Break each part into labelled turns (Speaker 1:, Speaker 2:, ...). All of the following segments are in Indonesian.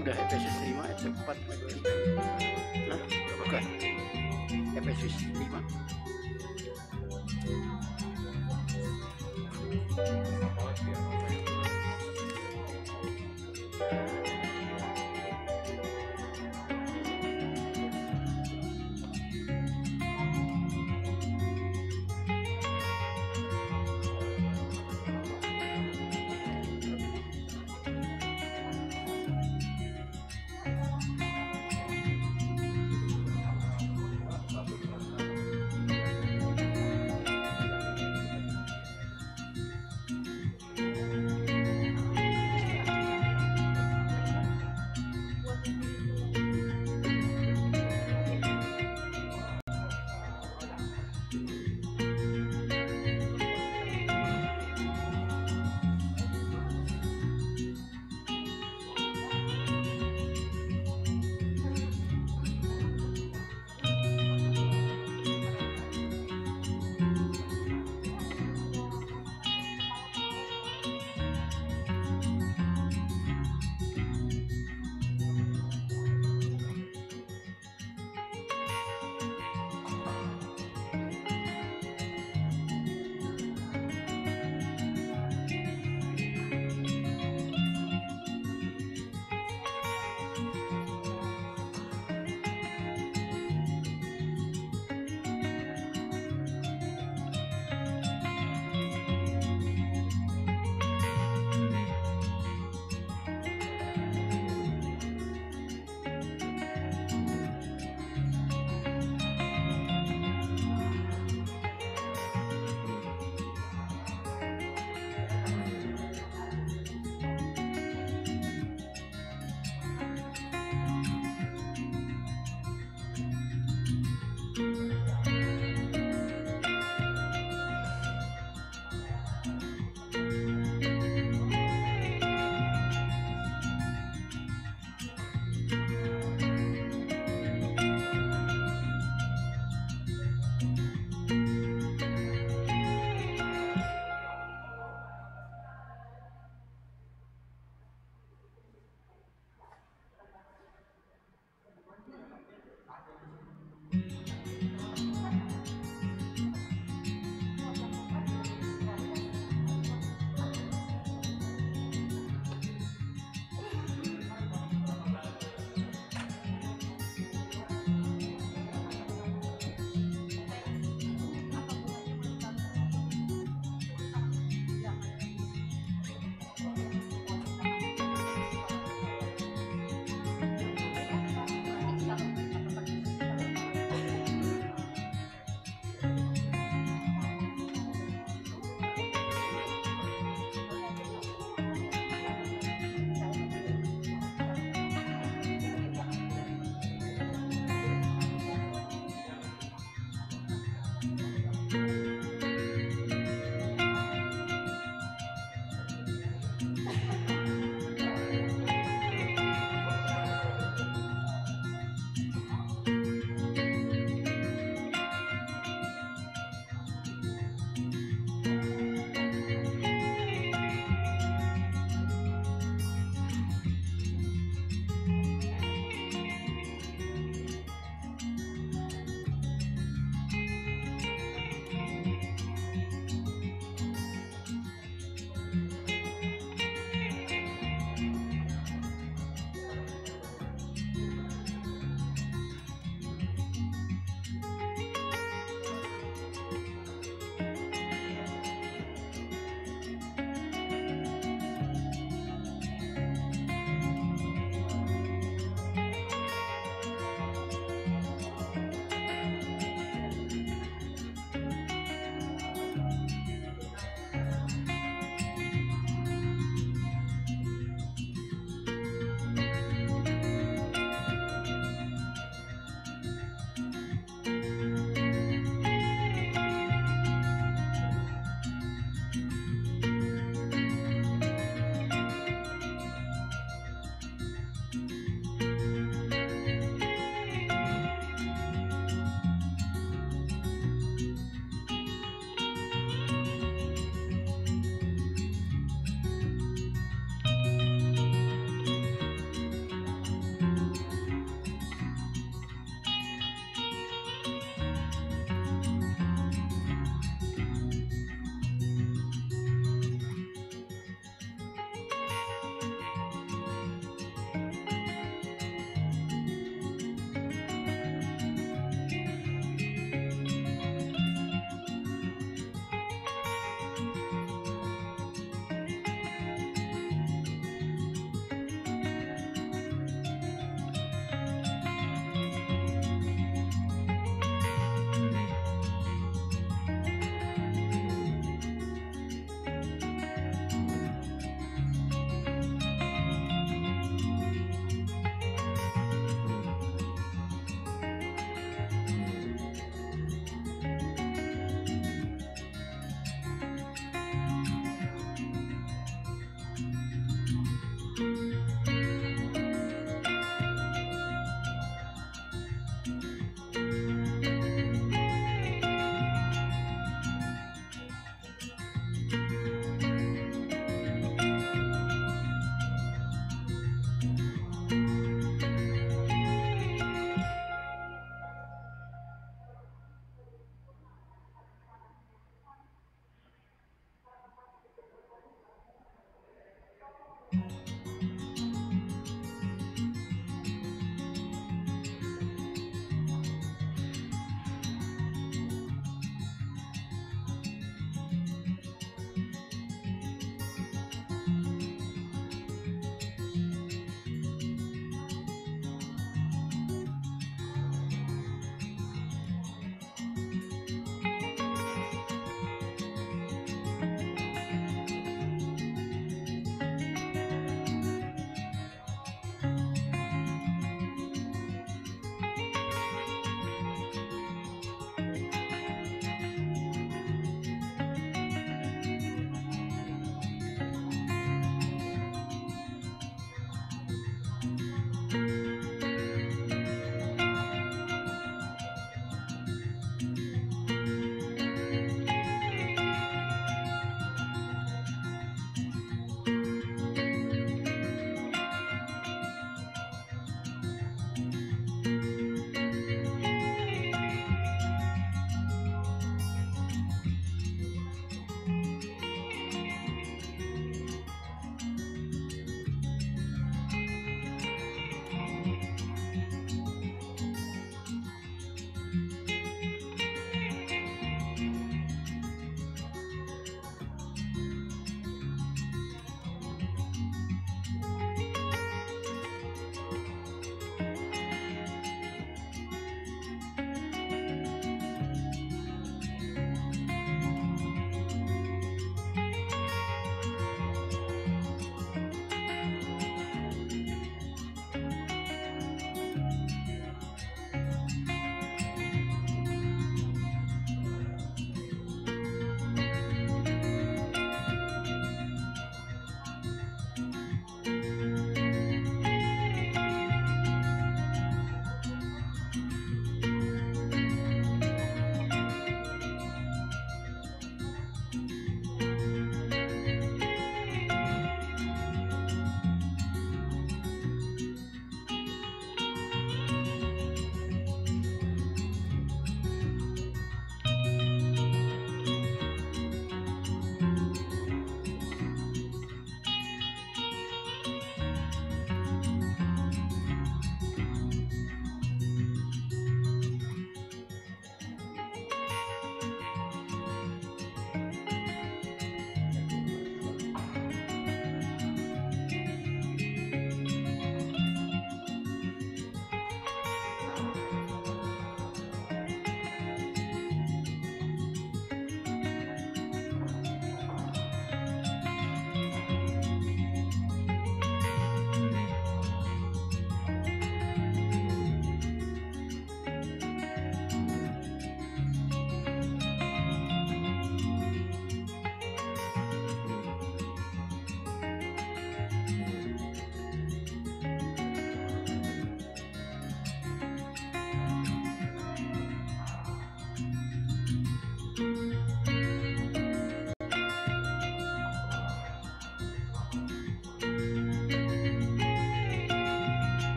Speaker 1: Udah Efesus 5 ayat 4 sampai 5. Nah, bukan. Efesus 5.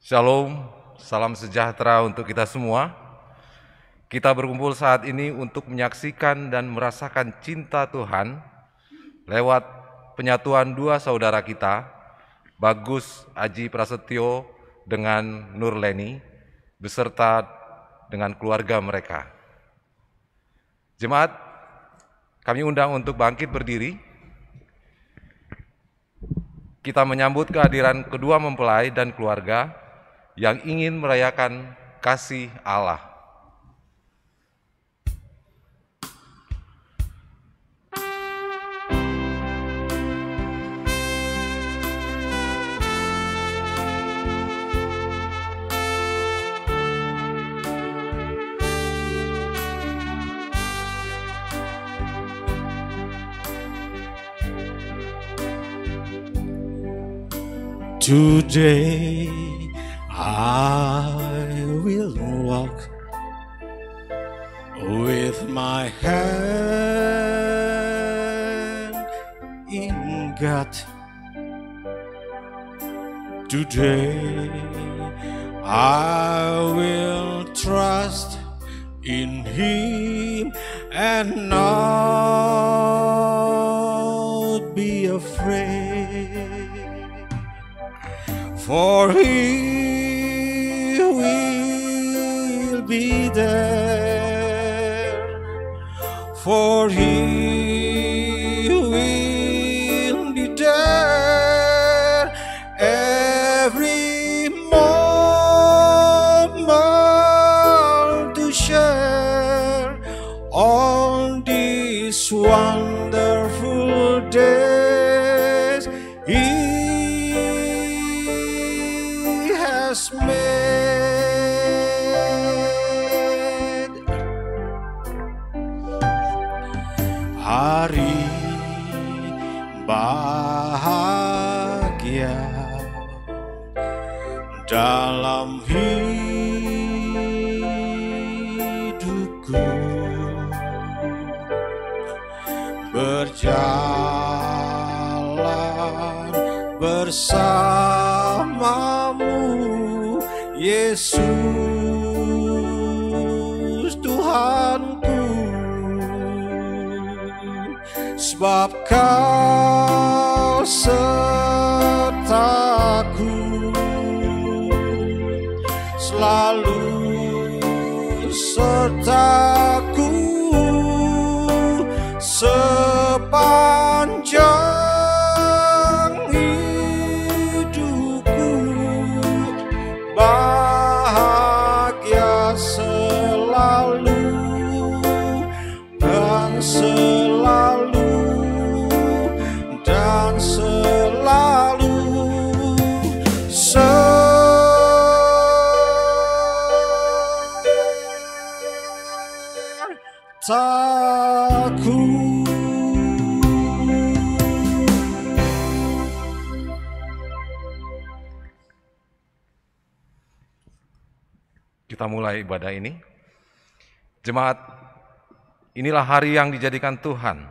Speaker 2: Shalom, salam sejahtera untuk kita semua. Kita berkumpul saat ini untuk menyaksikan dan merasakan cinta Tuhan lewat penyatuan dua saudara kita, Bagus Aji Prasetyo dengan Nur Leni, beserta dengan keluarga mereka. Jemaat, kami undang untuk bangkit berdiri. Kita menyambut kehadiran kedua mempelai dan keluarga yang ingin merayakan kasih Allah.
Speaker 3: Today I will walk with my hand in God. Today I will trust in Him and not be afraid. For He will be there for He will be there every moment to share all these wonderful days He has made. Hari bahagia dalam hidupku, berjalan bersamamu Yesus Tuhanku, sebab Kau sertaku, selalu sertaku sepanjang hidupku, bahagia selalu dan selalu dan selalu sertaku.
Speaker 2: Kita mulai ibadah ini. Jemaat, inilah hari yang dijadikan Tuhan.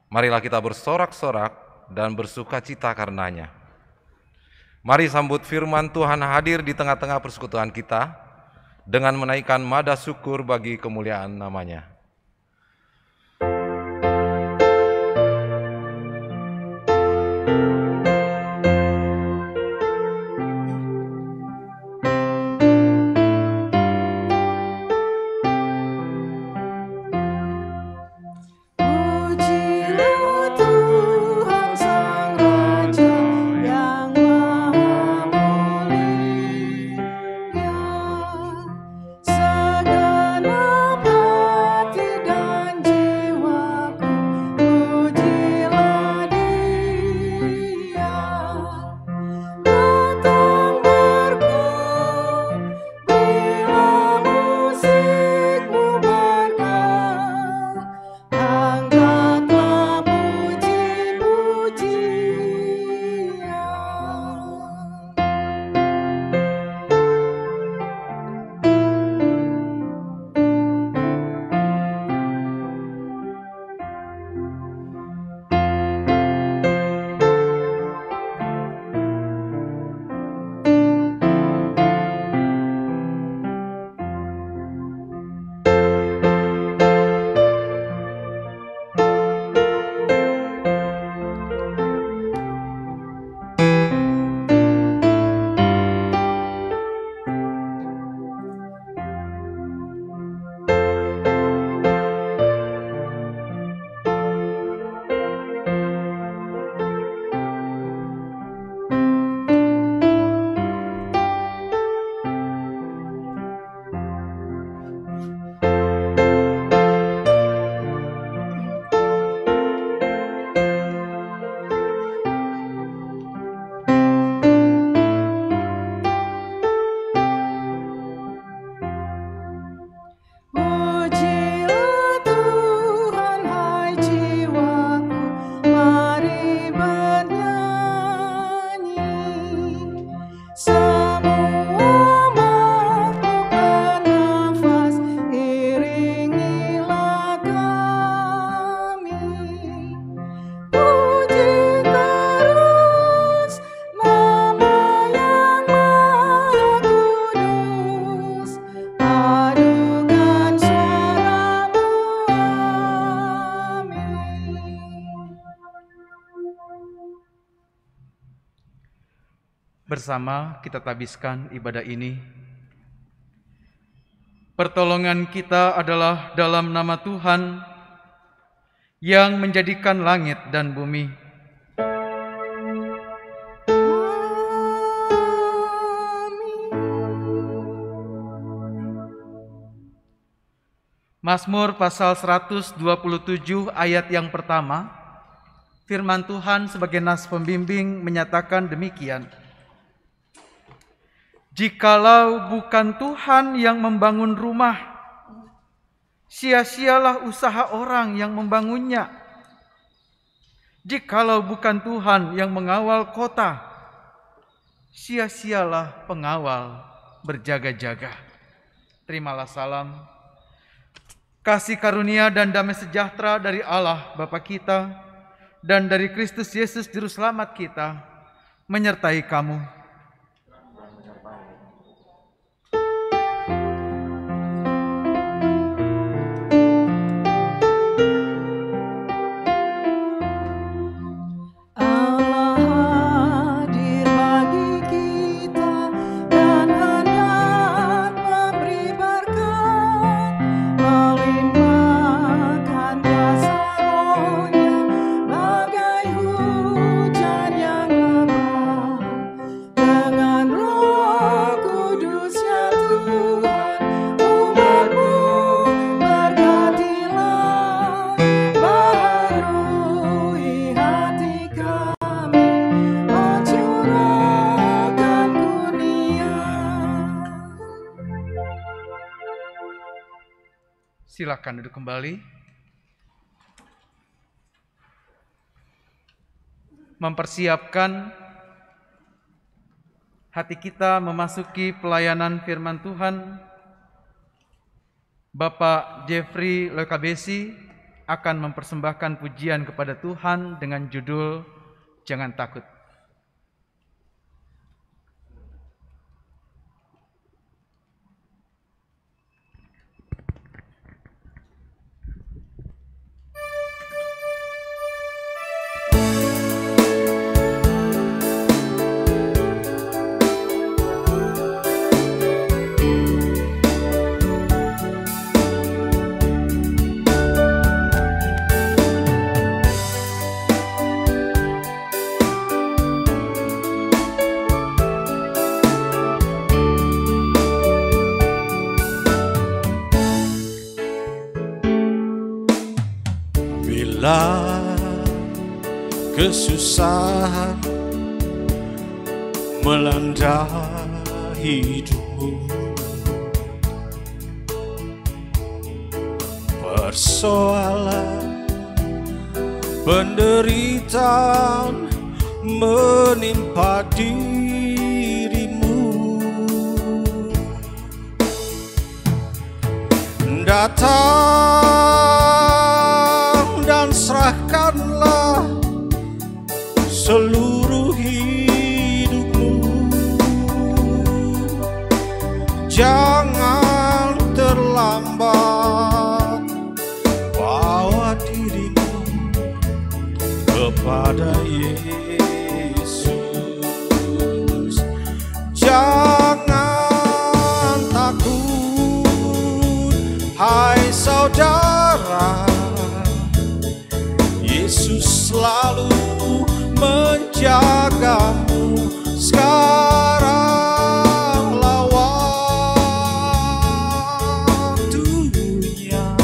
Speaker 2: Marilah kita bersorak-sorak dan bersukacita karenanya. Mari sambut firman Tuhan hadir di tengah-tengah persekutuan kita dengan menaikkan nada syukur bagi kemuliaan namanya.
Speaker 4: Bersama kita tabiskan ibadah ini. Pertolongan kita adalah dalam nama Tuhan yang menjadikan langit dan bumi. Mazmur pasal 127 ayat yang pertama, firman Tuhan sebagai nas pembimbing menyatakan demikian. Jikalau bukan Tuhan yang membangun rumah, sia-sialah usaha orang yang membangunnya. Jikalau bukan Tuhan yang mengawal kota, sia-sialah pengawal berjaga-jaga. Terimalah salam, kasih karunia dan damai sejahtera dari Allah Bapa kita dan dari Kristus Yesus Juru Selamat kita menyertai kamu. Silakan duduk kembali. Mempersiapkan hati kita memasuki pelayanan firman Tuhan, Bapak Jeffrey Lekabesi akan mempersembahkan pujian kepada Tuhan dengan judul Jangan Takut.
Speaker 3: Bila kesusahan melanda hidupmu, persoalan penderitaan menimpa dirimu, datang dan serahkanlah seluruh hidupmu. Jangan terlambat, bawa dirimu kepada Yesus. Jangan takut, hai saudara, Yesus selalu menjagamu. Sekarang lawan dunia,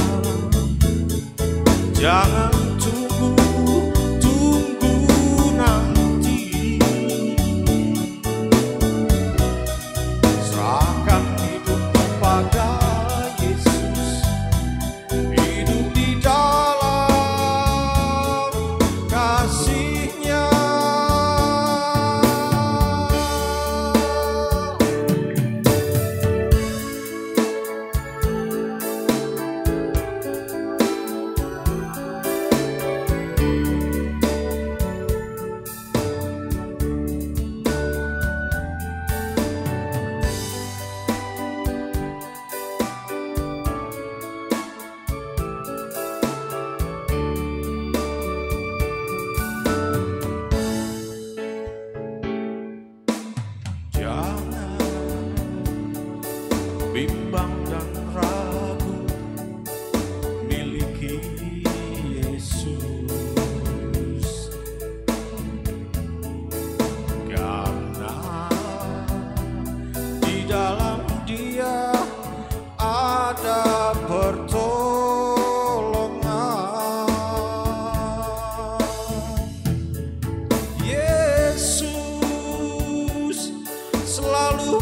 Speaker 3: jangan tunggu nanti. Serahkan hidup kepada Yesus, hidup di dalam kasih-Nya.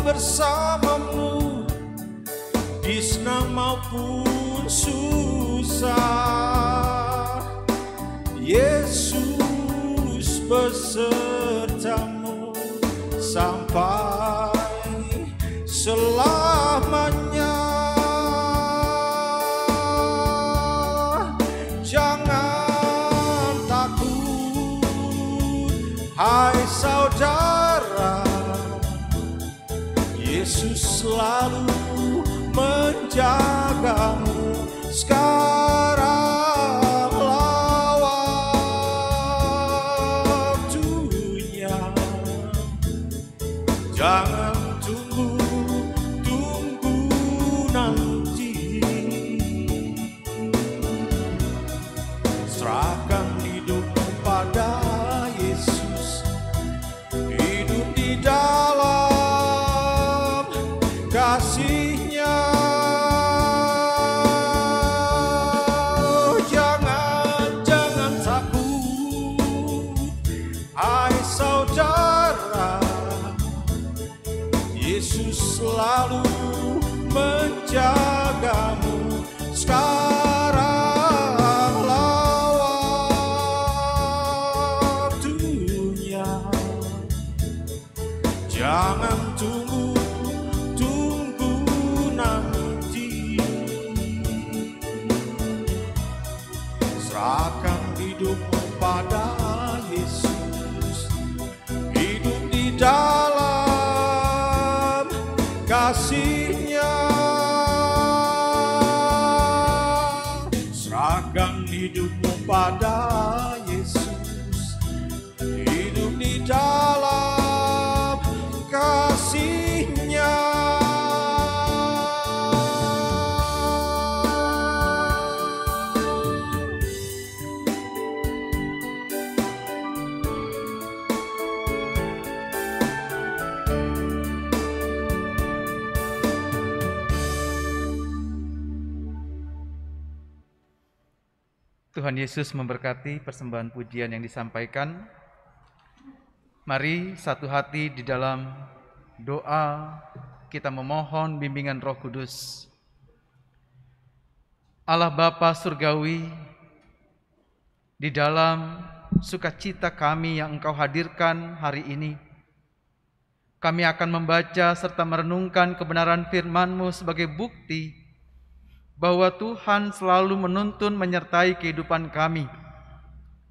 Speaker 3: bersamamu di senang maupun susah. Yesus besertamu sampai selamanya. Jangan takut, hai saudara, Yesus selalu menjagamu. Sekarang lawan dunia, jangan tunggu nanti. Serahkan hidupmu pada Yesus, hidup di dalam kasih-Nya. Jangan takut, hai saudara, Yesus selalu menjagamu. Sekarang lawan dunia, jangan tunggu nanti. Serahkan hidupmu pada Yesus, hidup di dalam kasih-Nya. Serahkan hidupmu pada Yesus, hidup di dalam kasih-Nya.
Speaker 4: Tuhan Yesus memberkati persembahan pujian yang disampaikan. Mari satu hati di dalam doa kita memohon bimbingan Roh Kudus. Allah Bapa Surgawi, di dalam sukacita kami yang Engkau hadirkan hari ini, kami akan membaca serta merenungkan kebenaran firman-Mu sebagai bukti bahwa Tuhan selalu menuntun menyertai kehidupan kami.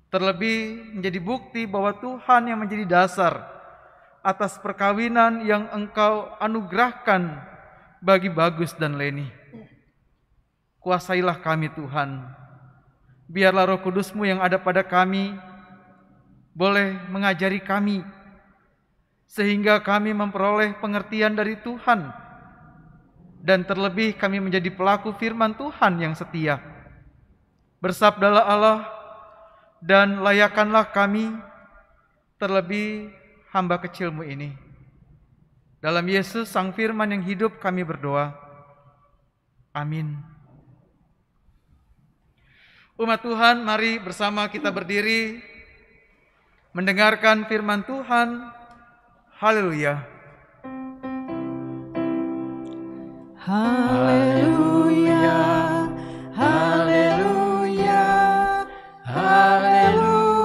Speaker 4: Terlebih menjadi bukti bahwa Tuhan yang menjadi dasar atas perkawinan yang Engkau anugerahkan bagi Bagus dan Leni. Kuasailah kami Tuhan. Biarlah Roh Kudus-Mu yang ada pada kami boleh mengajari kami, sehingga kami memperoleh pengertian dari Tuhan. Dan terlebih kami menjadi pelaku firman Tuhan yang setia. Bersabdalah Allah, dan layakanlah kami, terlebih hamba kecil-Mu ini. Dalam Yesus Sang Firman yang hidup kami berdoa. Amin. Umat Tuhan, mari bersama kita berdiri mendengarkan firman Tuhan. Haleluya.
Speaker 5: Haleluya, haleluya, haleluya.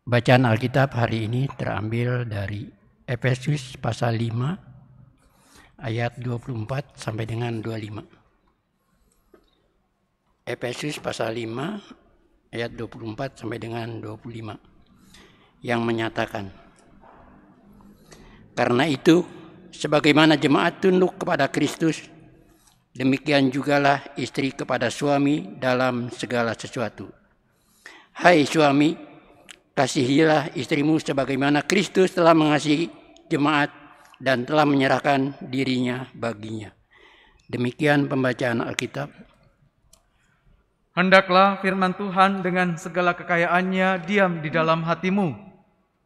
Speaker 1: Bacaan Alkitab hari ini terambil dari Efesus pasal 5 ayat 24 sampai dengan 25. Efesus pasal 5 ayat 24 sampai dengan 25 yang menyatakan, karena itu, sebagaimana jemaat tunduk kepada Kristus, demikian jugalah istri kepada suami dalam segala sesuatu. Hai suami, kasihilah istrimu sebagaimana Kristus telah mengasihi jemaat dan telah menyerahkan dirinya baginya. Demikian pembacaan Alkitab.
Speaker 4: Hendaklah firman Tuhan dengan segala kekayaannya diam di dalam hatimu,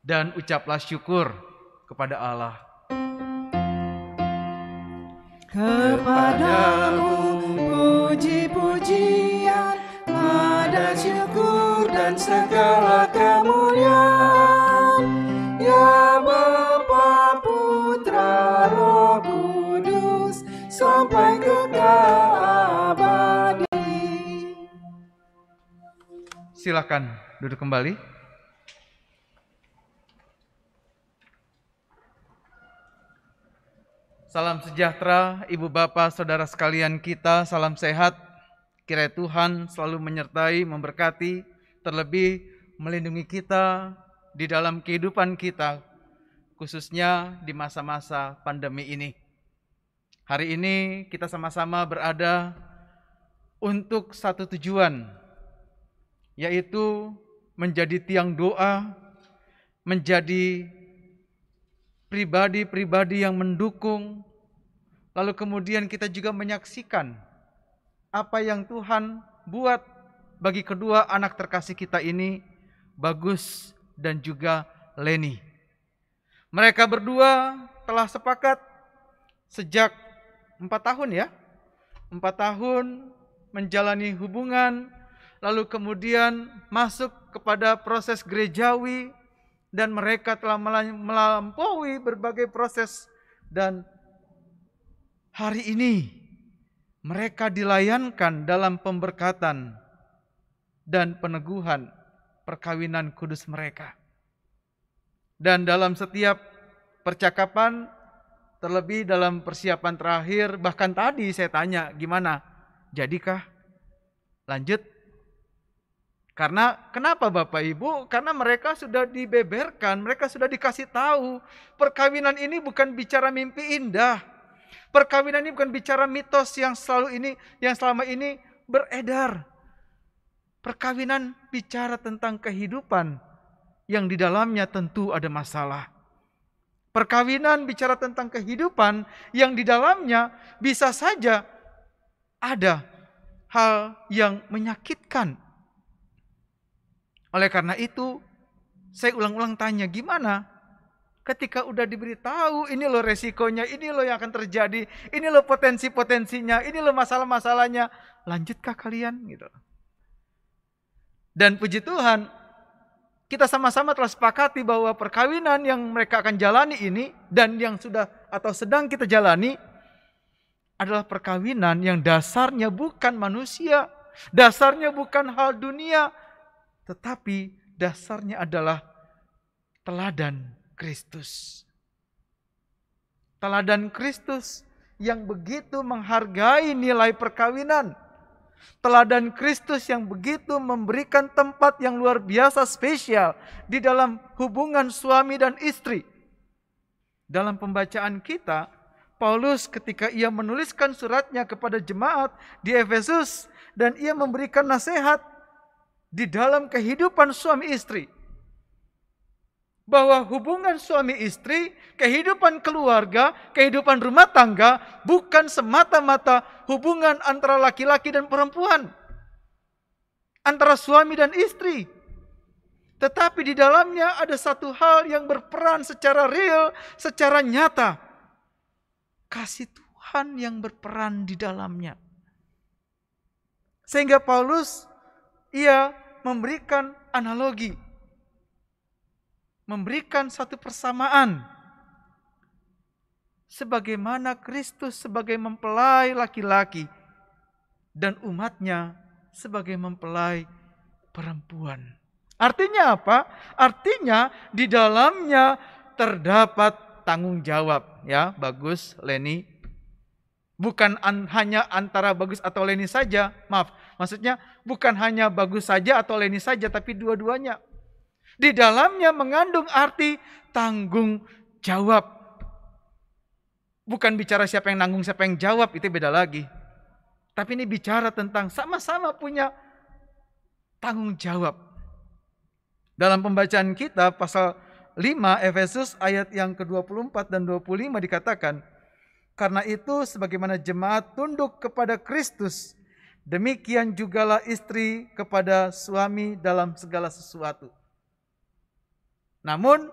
Speaker 4: dan ucaplah syukur kepada Allah.
Speaker 5: Kepadamu puji-pujian, nada syukur dan segala kemuliaan.
Speaker 4: silakan duduk kembali. Salam sejahtera, Ibu Bapak, Saudara sekalian kita, salam sehat. Kiranya Tuhan selalu menyertai, memberkati, terlebih melindungi kita di dalam kehidupan kita, khususnya di masa-masa pandemi ini. Hari ini kita sama-sama berada untuk satu tujuan, yaitu menjadi tiang doa, menjadi pribadi-pribadi yang mendukung, lalu kemudian kita juga menyaksikan apa yang Tuhan buat bagi kedua anak terkasih kita ini, Bagus dan juga Leni. Mereka berdua telah sepakat sejak 4 tahun ya, 4 tahun menjalani hubungan, lalu kemudian masuk kepada proses gerejawi, dan mereka telah melampaui berbagai proses, dan hari ini mereka dilayankan dalam pemberkatan dan peneguhan perkawinan kudus mereka. Dan dalam setiap percakapan, terlebih dalam persiapan terakhir, bahkan tadi saya tanya, gimana? Jadikah? Lanjut? Karena kenapa Bapak Ibu? Karena mereka sudah dibeberkan, mereka sudah dikasih tahu. Perkawinan ini bukan bicara mimpi indah. Perkawinan ini bukan bicara mitos yang selama ini beredar. Perkawinan bicara tentang kehidupan yang di dalamnya tentu ada masalah. Perkawinan bicara tentang kehidupan yang di dalamnya bisa saja ada hal yang menyakitkan. Oleh karena itu, saya ulang-ulang tanya, gimana ketika udah diberitahu, ini loh resikonya, ini loh yang akan terjadi, ini loh potensi-potensinya, ini loh masalah-masalahnya, lanjutkah kalian? Gitu. Dan puji Tuhan, kita sama-sama telah sepakati bahwa perkawinan yang mereka akan jalani ini, dan yang sudah atau sedang kita jalani, adalah perkawinan yang dasarnya bukan manusia, dasarnya bukan hal dunia, tetapi dasarnya adalah teladan Kristus. Teladan Kristus yang begitu menghargai nilai perkawinan. Teladan Kristus yang begitu memberikan tempat yang luar biasa spesial di dalam hubungan suami dan istri. Dalam pembacaan kita, Paulus ketika ia menuliskan suratnya kepada jemaat di Efesus, dan ia memberikan nasihat di dalam kehidupan suami istri, bahwa hubungan suami istri, kehidupan keluarga, kehidupan rumah tangga bukan semata-mata hubungan antara laki-laki dan perempuan, antara suami dan istri, tetapi di dalamnya ada satu hal yang berperan secara real, secara nyata, kasih Tuhan yang berperan di dalamnya. Sehingga Paulus ia memberikan analogi, memberikan satu persamaan. Sebagaimana Kristus sebagai mempelai laki-laki dan umatnya sebagai mempelai perempuan. Artinya apa? Artinya di dalamnya terdapat tanggung jawab, ya, Bagus, Leni. Bukan hanya antara Bagus atau Leni saja, maaf. Maksudnya bukan hanya Bagus saja atau Leni saja, tapi dua-duanya. Di dalamnya mengandung arti tanggung jawab. Bukan bicara siapa yang nanggung, siapa yang jawab, itu beda lagi. Tapi ini bicara tentang sama-sama punya tanggung jawab. Dalam pembacaan kita pasal 5 Efesus ayat yang ke-24 dan 25 dikatakan, karena itu sebagaimana jemaat tunduk kepada Kristus, demikian jugalah istri kepada suami dalam segala sesuatu. Namun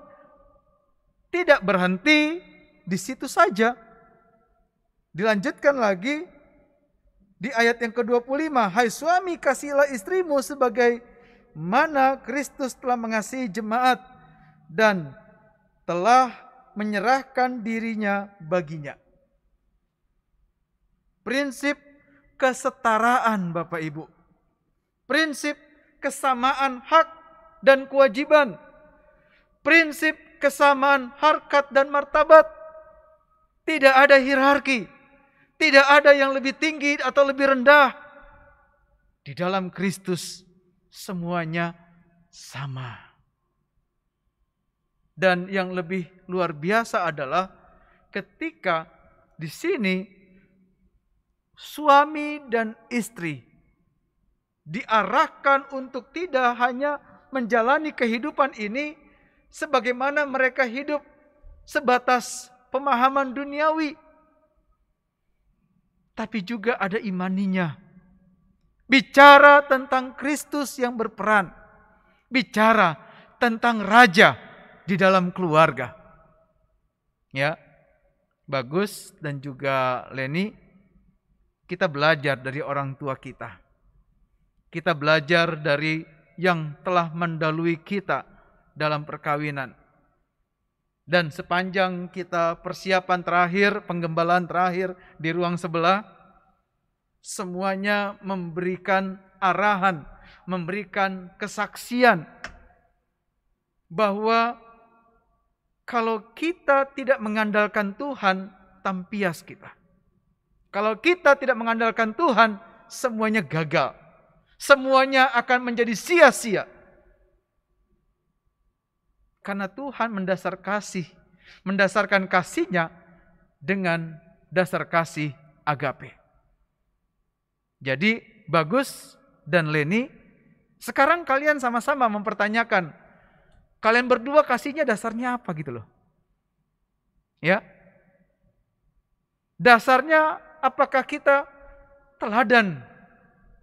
Speaker 4: tidak berhenti di situ saja. Dilanjutkan lagi di ayat yang ke-25, hai suami kasihilah istrimu sebagai mana Kristus telah mengasihi jemaat dan telah menyerahkan dirinya baginya. Prinsip kesetaraan Bapak Ibu. Prinsip kesamaan hak dan kewajiban, prinsip kesamaan harkat dan martabat. Tidak ada hierarki, tidak ada yang lebih tinggi atau lebih rendah. Di dalam Kristus semuanya sama. Dan yang lebih luar biasa adalah ketika di sini suami dan istri diarahkan untuk tidak hanya menjalani kehidupan ini sebagaimana mereka hidup sebatas pemahaman duniawi, tapi juga ada imaninya. Bicara tentang Kristus yang berperan, bicara tentang raja di dalam keluarga. Ya, Bagus dan juga Leni, kita belajar dari orang tua kita. Kita belajar dari yang telah mendahului kita dalam perkawinan. Dan sepanjang kita persiapan terakhir, penggembalaan terakhir di ruang sebelah, semuanya memberikan arahan, memberikan kesaksian bahwa kalau kita tidak mengandalkan Tuhan, tampias kita. Kalau kita tidak mengandalkan Tuhan, semuanya gagal. Semuanya akan menjadi sia-sia. Karena Tuhan mendasarkan kasih-Nya dengan dasar kasih agape. Jadi Bagus dan Leni, sekarang kalian sama-sama mempertanyakan, kalian berdua kasihnya dasarnya apa gitu loh. Ya. Dasarnya apakah kita teladan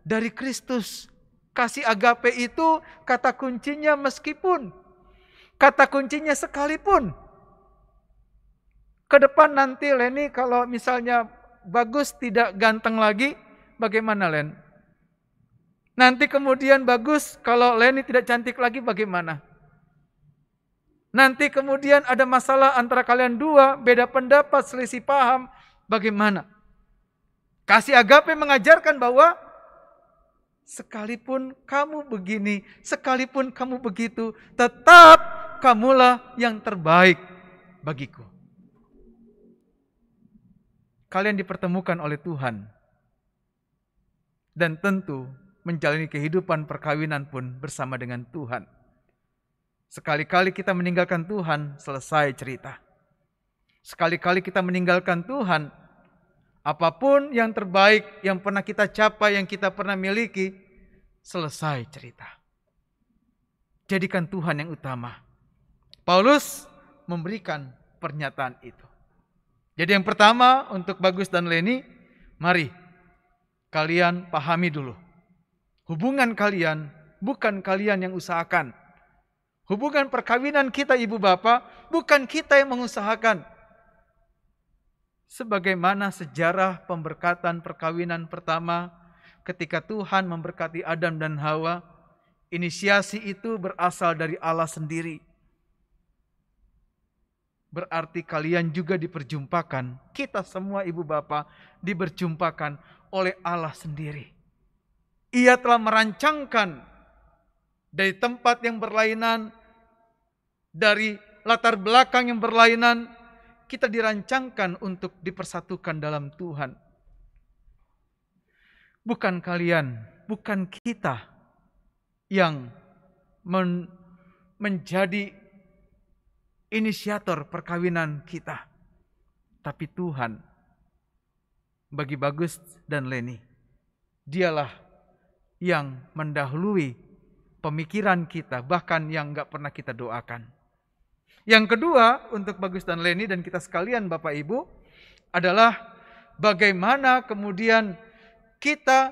Speaker 4: dari Kristus? Kasih agape itu kata kuncinya meskipun, kata kuncinya sekalipun. Ke depan nanti Leni kalau misalnya Bagus tidak ganteng lagi, bagaimana Len? Nanti kemudian Bagus kalau Leni tidak cantik lagi bagaimana? Nanti kemudian ada masalah antara kalian dua, beda pendapat, selisih paham, bagaimana? Kasih agape mengajarkan bahwa sekalipun kamu begini, sekalipun kamu begitu, tetap kamulah yang terbaik bagiku. Kalian dipertemukan oleh Tuhan. Dan tentu menjalani kehidupan perkawinan pun bersama dengan Tuhan. Sekali-kali kita meninggalkan Tuhan, selesai cerita. Sekali-kali kita meninggalkan Tuhan, apapun yang terbaik yang pernah kita capai, yang kita pernah miliki, selesai cerita. Jadikan Tuhan yang utama. Paulus memberikan pernyataan itu. Jadi yang pertama untuk Bagus dan Leni, mari kalian pahami dulu. Hubungan kalian bukan kalian yang usahakan. Hubungan perkawinan kita ibu bapak bukan kita yang mengusahakan. Sebagaimana sejarah pemberkatan perkawinan pertama ketika Tuhan memberkati Adam dan Hawa, inisiasi itu berasal dari Allah sendiri. Berarti kalian juga diperjumpakan, kita semua ibu bapak diperjumpakan oleh Allah sendiri. Ia telah merancangkan dari tempat yang berlainan, dari latar belakang yang berlainan, kita dirancangkan untuk dipersatukan dalam Tuhan. Bukan kalian, bukan kita yang menjadi inisiator perkawinan kita, tapi Tuhan. Bagi Bagus dan Leni, dialah yang mendahului pemikiran kita, bahkan yang gak pernah kita doakan. Yang kedua untuk Bagus dan Leni dan kita sekalian Bapak Ibu adalah bagaimana kemudian kita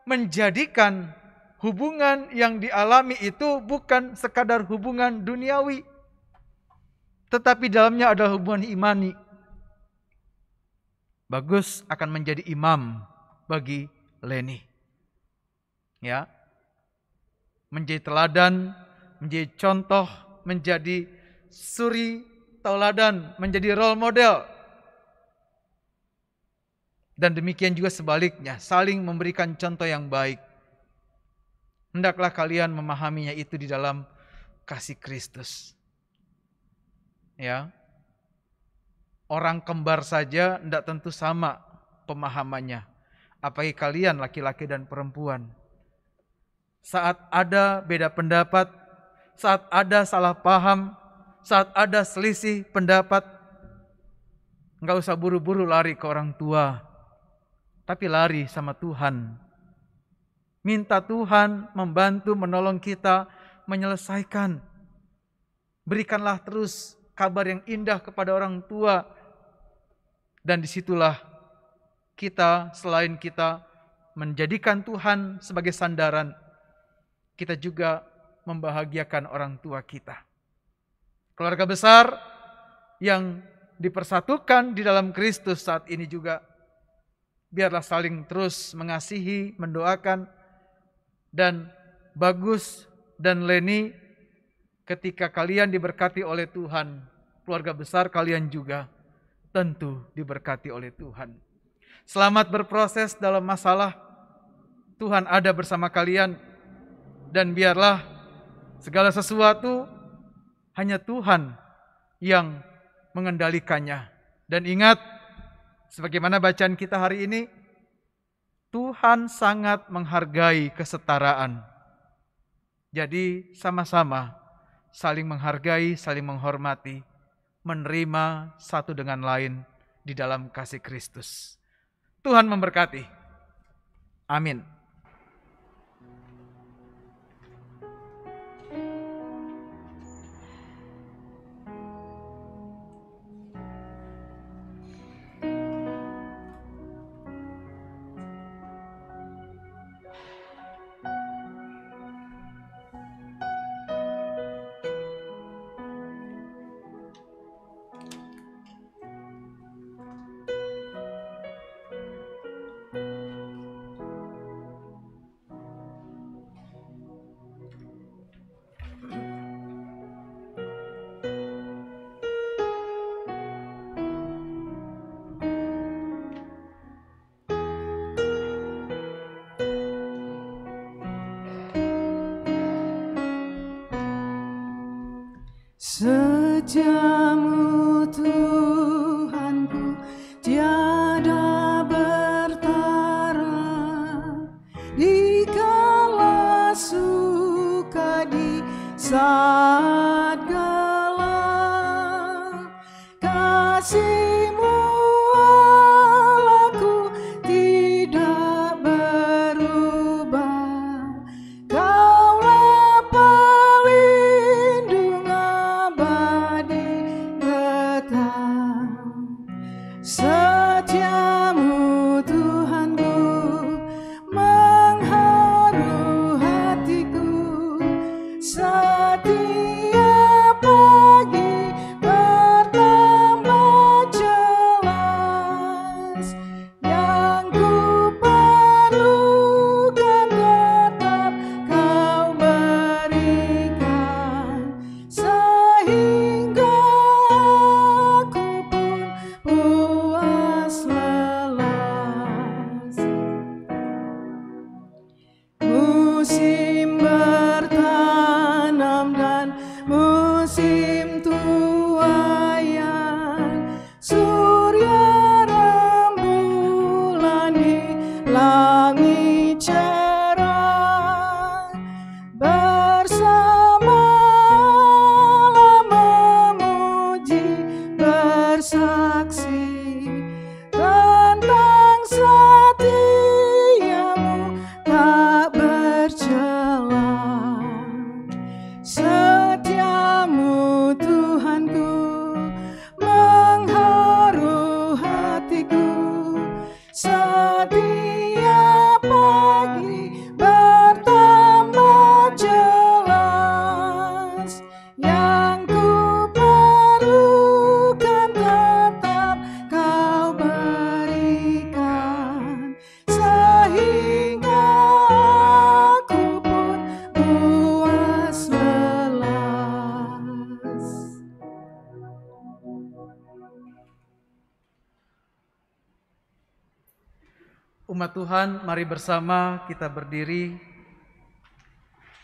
Speaker 4: menjadikan hubungan yang dialami itu bukan sekadar hubungan duniawi, tetapi dalamnya adalah hubungan imani. Bagus akan menjadi imam bagi Leni. Ya. Menjadi teladan, menjadi contoh, menjadi suri tauladan, menjadi role model. Dan demikian juga sebaliknya, saling memberikan contoh yang baik. hendaklah kalian memahaminya itu di dalam kasih Kristus. Ya. Orang kembar saja tidak tentu sama pemahamannya. Apalagi kalian laki-laki dan perempuan. Saat ada beda pendapat, saat ada salah paham, saat ada selisih pendapat, enggak usah buru-buru lari ke orang tua, tapi lari sama Tuhan. Minta Tuhan membantu menolong kita menyelesaikan. Berikanlah terus kabar yang indah kepada orang tua. Dan disitulah kita, selain kita menjadikan Tuhan sebagai sandaran, kita juga membahagiakan orang tua kita. Keluarga besar yang dipersatukan di dalam Kristus saat ini juga, biarlah saling terus mengasihi, mendoakan. Dan Bagus dan Leni, ketika kalian diberkati oleh Tuhan, keluarga besar kalian juga tentu diberkati oleh Tuhan. Selamat berproses dalam masalah. Tuhan ada bersama kalian. Dan biarlah segala sesuatu hanya Tuhan yang mengendalikannya. Dan ingat, sebagaimana bacaan kita hari ini, Tuhan sangat menghargai kesetaraan. Jadi sama-sama saling menghargai, saling menghormati, menerima satu dengan lain di dalam kasih Kristus. Tuhan memberkati. Amin.
Speaker 5: Setiamu Tuhanku tiada bertara, dikala suka di saat gelap. Kasih-Mu Allahku tidak berubah, Kaulah pelindung abadi tetap. Setiamu Tuhanku mengharu hatiku, setiap pagi bertambah jelas. Yang ku perlukan tetap Kau berikan, sehingga aku pun puas lelas. Musim bertanam dan musim tuaian, surya rembulan di langit cerah, bersamalah memuji, bersaksi tentang setiamu tak bercela. Setiamu Tuhanku mengharu hatiku, setiap pagi bertambah jelas. Yang ku perlukan tetap Kau berikan, sehingga aku pun puas lelas.
Speaker 4: Umat Tuhan, mari bersama kita berdiri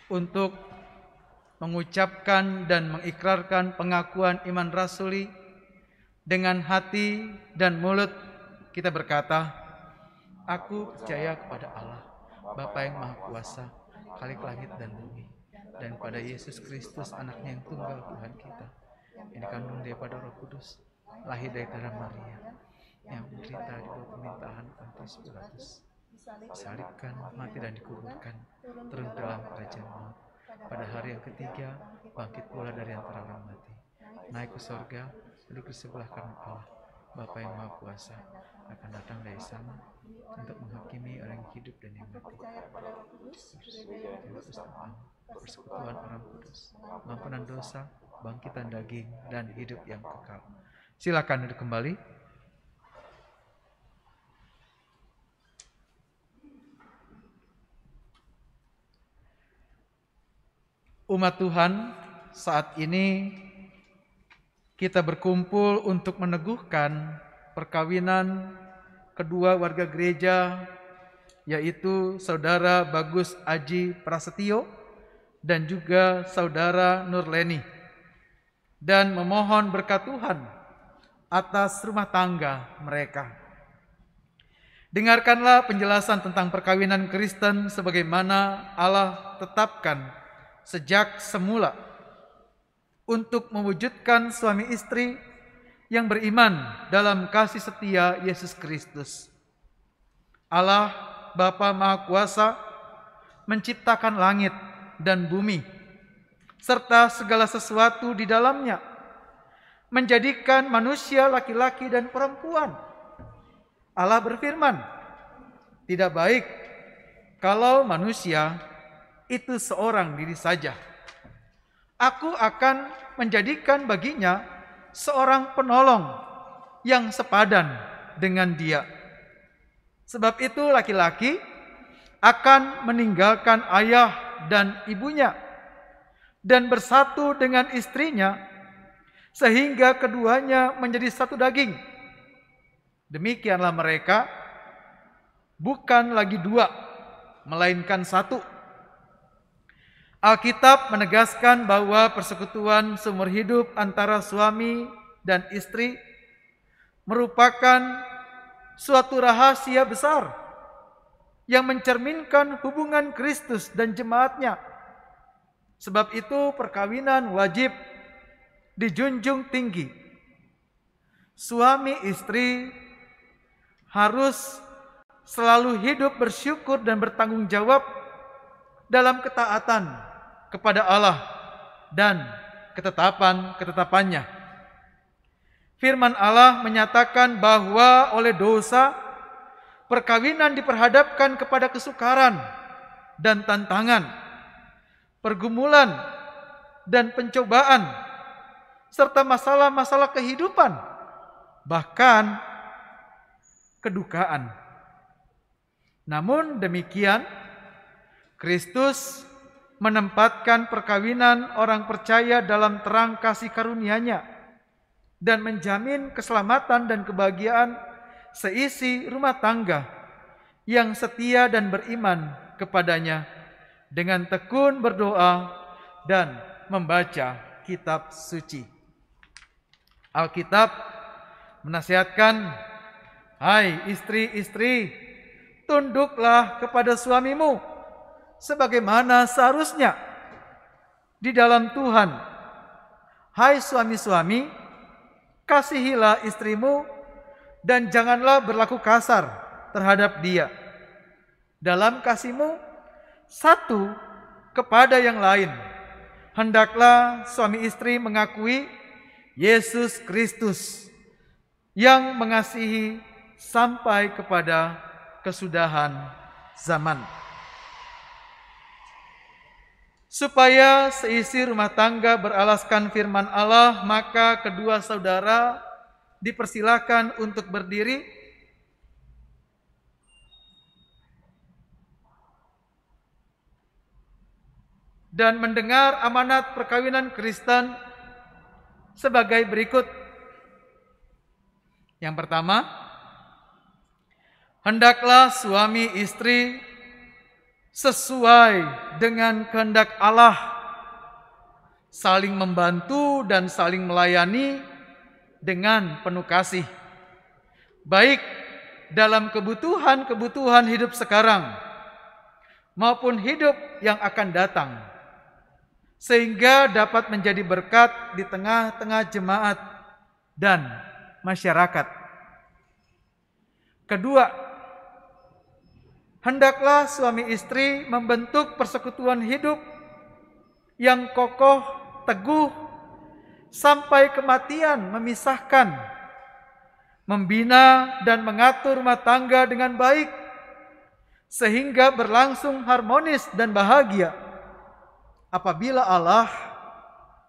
Speaker 4: untuk mengucapkan dan mengikrarkan pengakuan iman rasuli. Dengan hati dan mulut kita berkata, aku percaya kepada Allah, Bapa yang Maha Kuasa, Khalik langit dan bumi, dan pada Yesus Kristus anaknya yang tunggal Tuhan kita, yang dikandung daripada Roh Kudus, lahir dari darah Maria, yang menderita di bawah pemerintahan Pontius Pilatus, disalibkan, mati dan dikuburkan, turun dalam kerajaan maut, pada hari yang ketiga bangkit pula dari antara orang mati, naik ke sorga, duduk di sebelah kanan Allah, Bapa yang Maha Kuasa, akan datang dari sana untuk menghakimi orang yang hidup dan yang mati. Persekutuan orang kudus, pengampunan dosa, bangkitan daging, dan hidup yang kekal. Silakan duduk kembali. Umat Tuhan, saat ini kita berkumpul untuk meneguhkan perkawinan kedua warga gereja, yaitu Saudara Bagus Aji Prasetyo dan juga Saudara Nurleni, dan memohon berkat Tuhan atas rumah tangga mereka. Dengarkanlah penjelasan tentang perkawinan Kristen sebagaimana Allah tetapkan sejak semula untuk mewujudkan suami istri yang beriman dalam kasih setia Yesus Kristus. Allah Bapa Maha Kuasa menciptakan langit dan bumi serta segala sesuatu di dalamnya, menjadikan manusia laki-laki dan perempuan. Allah berfirman, tidak baik kalau manusia itu seorang diri saja. Aku akan menjadikan baginya seorang penolong yang sepadan dengan dia. Sebab itu laki-laki akan meninggalkan ayah dan ibunya dan bersatu dengan istrinya, sehingga keduanya menjadi satu daging. Demikianlah mereka bukan lagi dua, melainkan satu. Alkitab menegaskan bahwa persekutuan seumur hidup antara suami dan istri merupakan suatu rahasia besar yang mencerminkan hubungan Kristus dan jemaatnya. Sebab itu perkawinan wajib dijunjung tinggi. Suami istri harus selalu hidup bersyukur dan bertanggung jawab dalam ketaatan kepada Allah dan ketetapan-ketetapannya. Firman Allah menyatakan bahwa oleh dosa, perkawinan diperhadapkan kepada kesukaran dan tantangan, pergumulan dan pencobaan, serta masalah-masalah kehidupan, bahkan kedukaan. Namun demikian, Kristus menempatkan perkawinan orang percaya dalam terang kasih karunia-Nya dan menjamin keselamatan dan kebahagiaan seisi rumah tangga yang setia dan beriman kepadanya dengan tekun berdoa dan membaca kitab suci. Alkitab menasihatkan, hai istri-istri, tunduklah kepada suamimu sebagaimana seharusnya di dalam Tuhan. Hai suami-suami, kasihilah istrimu dan janganlah berlaku kasar terhadap dia. Dalam kasihmu satu kepada yang lain, hendaklah suami istri mengakui Yesus Kristus yang mengasihi sampai kepada kesudahan zaman. Supaya seisi rumah tangga beralaskan firman Allah, maka kedua saudara dipersilakan untuk berdiri dan mendengar amanat perkawinan Kristen sebagai berikut. Yang pertama, hendaklah suami istri sesuai dengan kehendak Allah, saling membantu dan saling melayani dengan penuh kasih, baik dalam kebutuhan-kebutuhan hidup sekarang maupun hidup yang akan datang, sehingga dapat menjadi berkat di tengah-tengah jemaat dan masyarakat. Kedua, hendaklah suami istri membentuk persekutuan hidup yang kokoh, teguh, sampai kematian memisahkan, membina dan mengatur rumah tangga dengan baik, sehingga berlangsung harmonis dan bahagia. Apabila Allah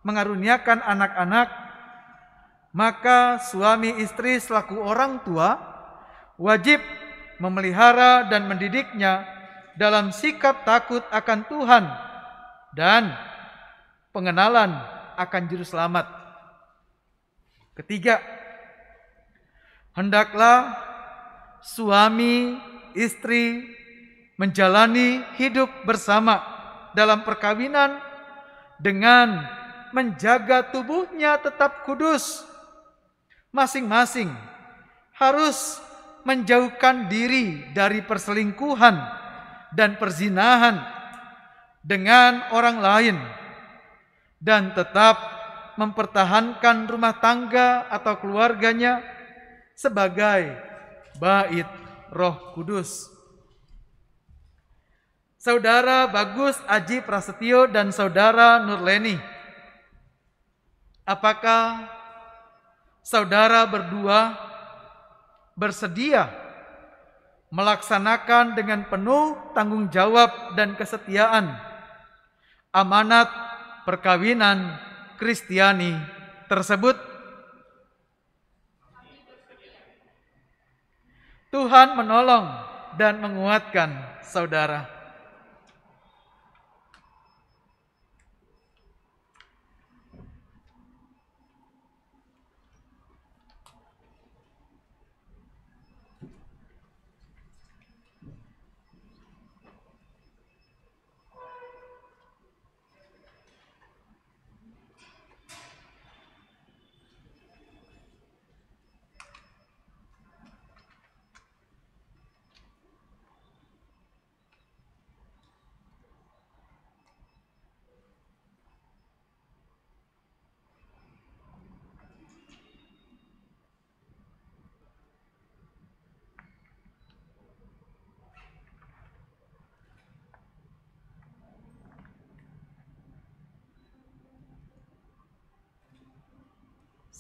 Speaker 4: mengaruniakan anak-anak, maka suami istri selaku orang tua wajib memelihara dan mendidiknya dalam sikap takut akan Tuhan dan pengenalan akan Juru Selamat. Ketiga, hendaklah suami istri menjalani hidup bersama dalam perkawinan dengan menjaga tubuhnya tetap kudus. Masing-masing harus menjauhkan diri dari perselingkuhan dan perzinahan dengan orang lain, dan tetap mempertahankan rumah tangga atau keluarganya sebagai bait Roh Kudus. Saudara Bagus Aji Prasetyo dan Saudara Nurleni, apakah saudara berdua bersedia melaksanakan dengan penuh tanggung jawab dan kesetiaan amanat perkawinan Kristiani tersebut? Tuhan menolong dan menguatkan saudara.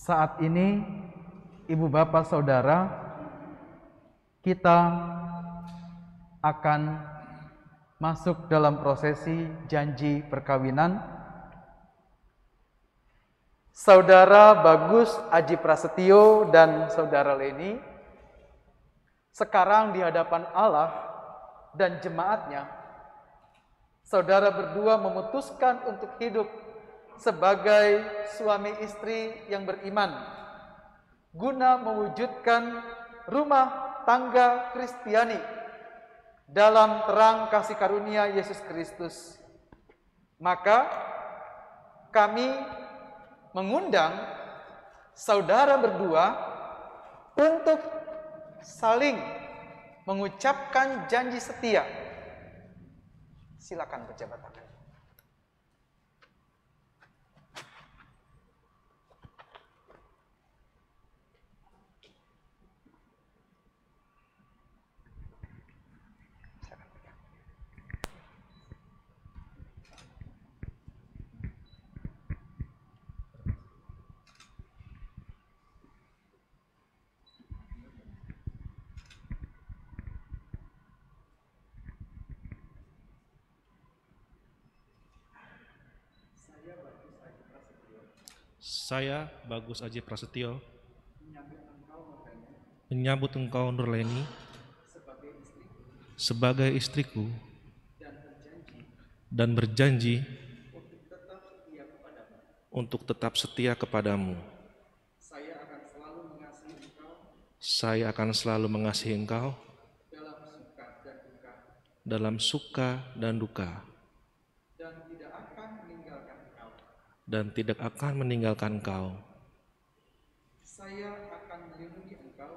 Speaker 4: Saat ini, Ibu Bapak Saudara, kita akan masuk dalam prosesi janji perkawinan. Saudara Bagus Aji Prasetyo dan Saudara Leni, sekarang di hadapan Allah dan jemaatnya, saudara berdua memutuskan untuk hidup sebagai suami istri yang beriman, guna mewujudkan rumah tangga Kristiani dalam terang kasih karunia Yesus Kristus. Maka kami mengundang saudara berdua untuk saling mengucapkan janji setia. Silakan pejabat tangan.
Speaker 6: Saya, Bagus Aji Prasetyo, menyambut engkau Nurleni sebagai istriku dan berjanji untuk tetap setia kepadamu. Saya akan selalu mengasihi engkau dalam suka dan duka, dan tidak akan meninggalkan engkau.
Speaker 4: Saya akan melindungi engkau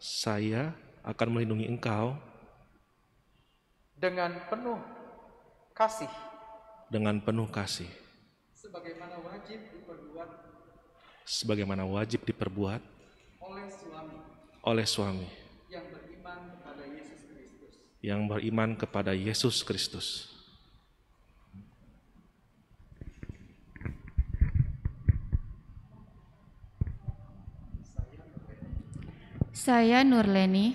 Speaker 6: Saya akan melindungi engkau
Speaker 4: dengan penuh kasih, sebagaimana wajib diperbuat
Speaker 6: oleh suami yang beriman kepada Yesus Kristus.
Speaker 7: Saya Nurleni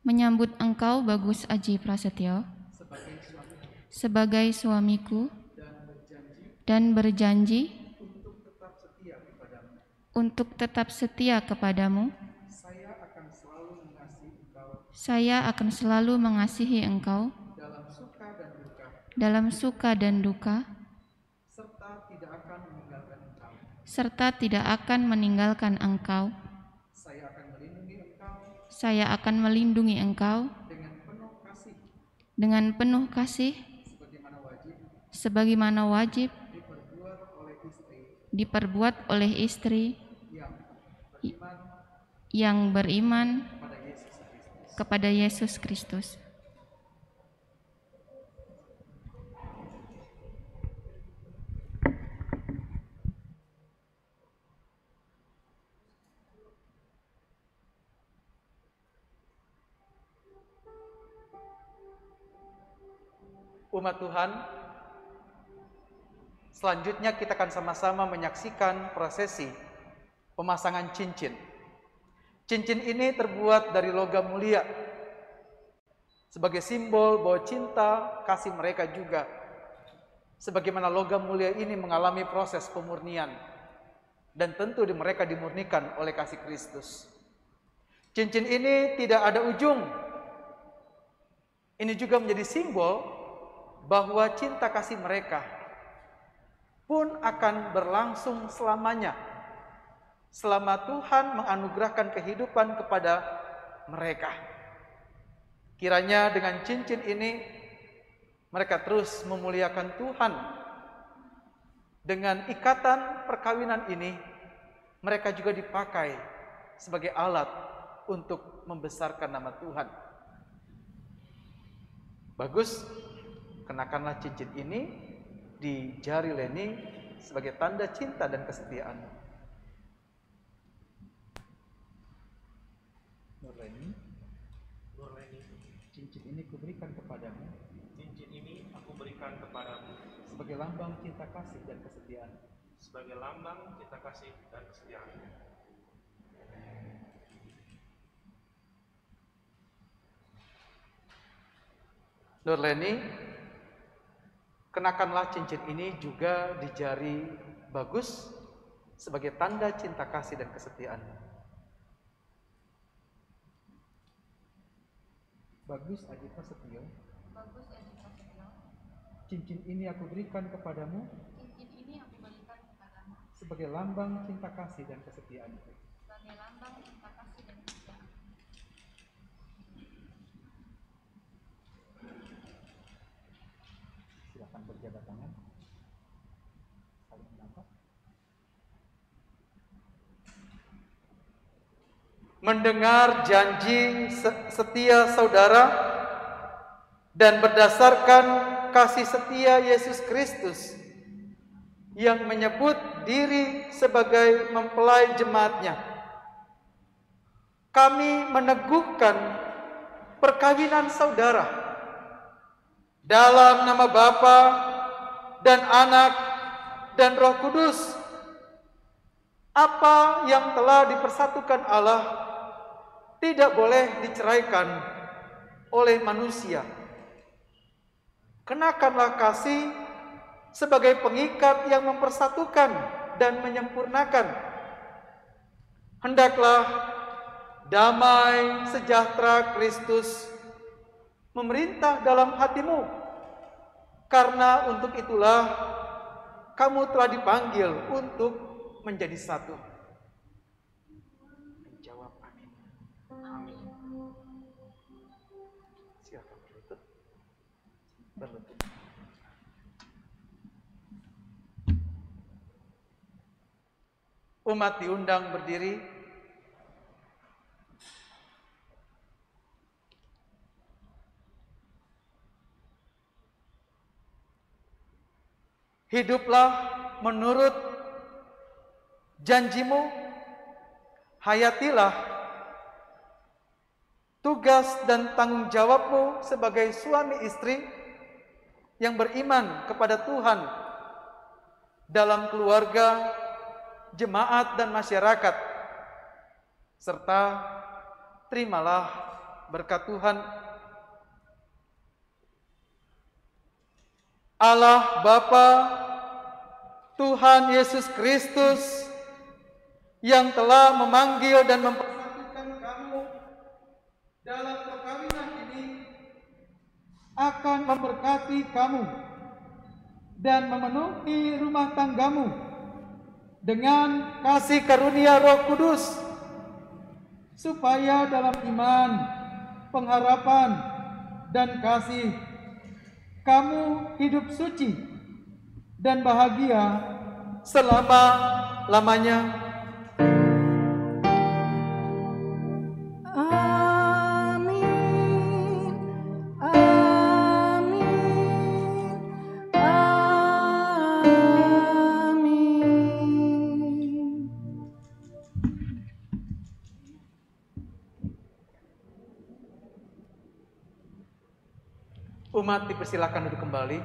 Speaker 7: menyambut engkau Bagus Aji Prasetyo sebagai suamiku dan berjanji untuk tetap setia kepadamu. Saya akan selalu mengasihi engkau dalam suka dan duka, serta tidak akan meninggalkan engkau. Saya akan melindungi engkau dengan penuh kasih, sebagaimana wajib diperbuat oleh istri yang beriman kepada Yesus Kristus.
Speaker 4: Umat Tuhan, selanjutnya kita akan sama-sama menyaksikan prosesi pemasangan cincin. Cincin ini terbuat dari logam mulia sebagai simbol bahwa cinta kasih mereka juga, sebagaimana logam mulia ini mengalami proses pemurnian dan tentu mereka dimurnikan oleh kasih Kristus. Cincin ini tidak ada ujung. Ini juga menjadi simbol bahwa cinta kasih mereka pun akan berlangsung selamanya, selama Tuhan menganugerahkan kehidupan kepada mereka. Kiranya dengan cincin ini mereka terus memuliakan Tuhan. Dengan ikatan perkawinan ini mereka juga dipakai sebagai alat untuk membesarkan nama Tuhan. Bagus, kenakanlah cincin ini di jari Leni sebagai tanda cinta dan kesetiaan. Nurleni, cincin ini kuberikan kepadamu.
Speaker 6: Cincin ini aku berikan kepadamu
Speaker 4: Sebagai lambang cinta kasih dan kesetiaan.
Speaker 6: sebagai lambang cinta kasih dan kesetiaan.
Speaker 4: Nurleni, kenakanlah cincin ini juga di jari Bagus sebagai tanda cinta kasih dan kesetiaan. Bagus Aji Prasetyo, cincin ini aku berikan kepadamu sebagai lambang cinta kasih dan kesetiaan. Silakan berjabat tangan. Saling menatap. Mendengar janji setia saudara dan berdasarkan kasih setia Yesus Kristus yang menyebut diri sebagai mempelai jemaatnya, kami meneguhkan perkawinan saudara dalam nama Bapa dan Anak dan Roh Kudus. Apa yang telah dipersatukan Allah tidak boleh diceraikan oleh manusia. Kenakanlah kasih sebagai pengikat yang mempersatukan dan menyempurnakan. Hendaklah damai sejahtera Kristus memerintah dalam hatimu, karena untuk itulah kamu telah dipanggil untuk menjadi satu. Jawab amin. Amin. Umat diundang berdiri. Hiduplah menurut janjimu, hayatilah tugas dan tanggung jawabmu sebagai suami istri yang beriman kepada Tuhan dalam keluarga, jemaat dan masyarakat, serta terimalah berkat Tuhan. Allah Bapa, Tuhan Yesus Kristus yang telah memanggil dan mempersatukan kamu dalam perkawinan ini akan memberkati kamu dan memenuhi rumah tanggamu dengan kasih karunia Roh Kudus, supaya dalam iman, pengharapan, dan kasih kamu hidup suci dan bahagia selama-lamanya.
Speaker 5: Amin, amin, amin.
Speaker 4: Umat dipersilakan duduk kembali.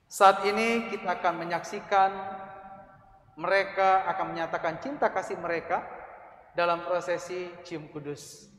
Speaker 4: Saat ini kita akan menyaksikan mereka akan menyatakan cinta kasih mereka dalam prosesi cium kudus.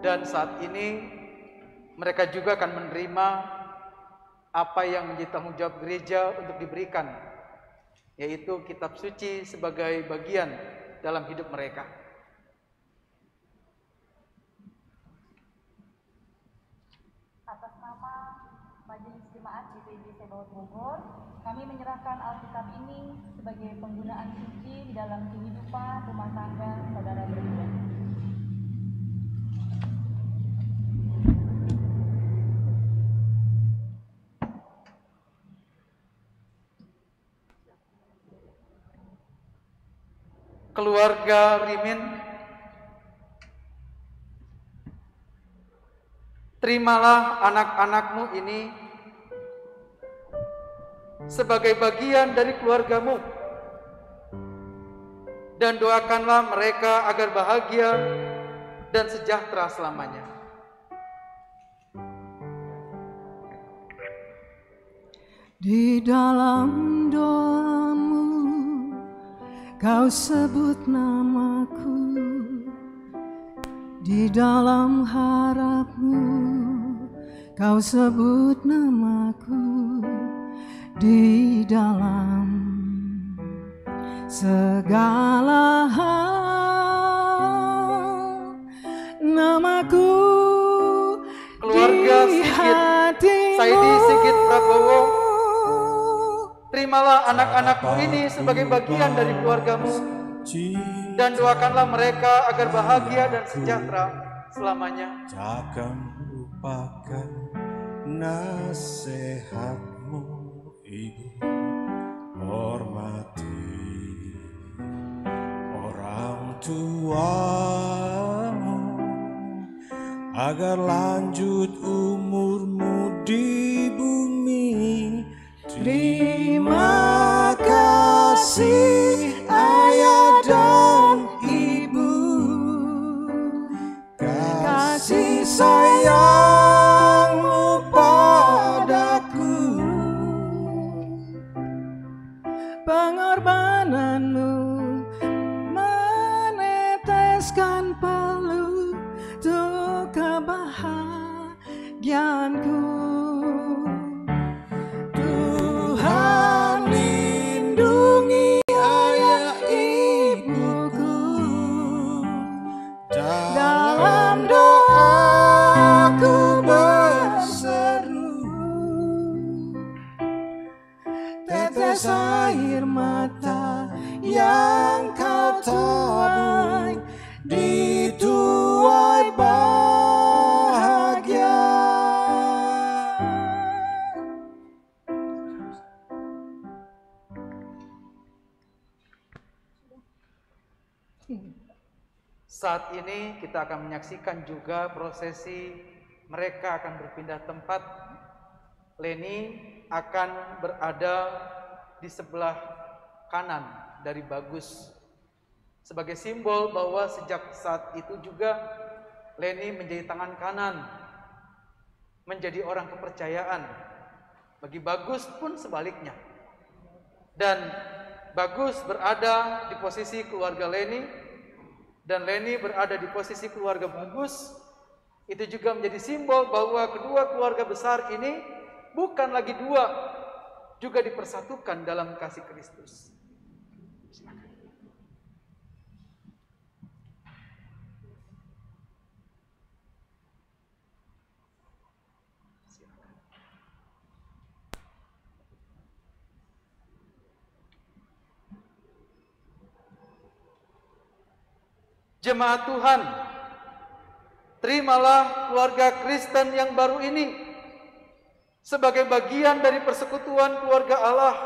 Speaker 4: Dan saat ini mereka juga akan menerima apa yang menjadi tanggung jawab gereja untuk diberikan, yaitu kitab suci sebagai bagian dalam hidup mereka.
Speaker 8: Atas nama Majelis Jemaat GPJ Sebaot Bogor, kami menyerahkan Alkitab ini sebagai penggunaan suci di dalam kehidupan rumah tangga saudara berdua.
Speaker 4: Keluarga Rimin, terimalah anak-anakmu ini sebagai bagian dari keluargamu dan doakanlah mereka agar bahagia dan sejahtera selamanya.
Speaker 5: Di dalam doamu Kau sebut namaku, di dalam harapmu Kau sebut namaku, di dalam segala hal namaku.
Speaker 4: Keluarga Sigit, Saidi Sigit Prabowo, terimalah anak-anakmu ini sebagai bagian dari keluargamu dan doakanlah mereka agar bahagia dan sejahtera selamanya.
Speaker 3: Takkan lupakan nasihatmu Ibu, hormati orang tuamu agar lanjut umurmu di bumi. Terima kasih ayah dan ibu, kasih sayangmu padaku,
Speaker 5: pengorbananmu meneteskan peluh untuk kebahagiaanku.
Speaker 3: Tuhan lindungi ayah ibuku, dalam doaku berseru, tetes air mata yang kau tabur dituai bahagia.
Speaker 4: Saat ini kita akan menyaksikan juga prosesi mereka akan berpindah tempat. Leni akan berada di sebelah kanan dari Bagus, sebagai simbol bahwa sejak saat itu juga Leni menjadi tangan kanan, menjadi orang kepercayaan. Bagi Bagus pun sebaliknya. Dan Bagus berada di posisi keluarga Leni, dan Leni berada di posisi keluarga Bagus. Itu juga menjadi simbol bahwa kedua keluarga besar ini bukan lagi dua, juga dipersatukan dalam kasih Kristus. Jemaat Tuhan, terimalah keluarga Kristen yang baru ini sebagai bagian dari persekutuan keluarga Allah,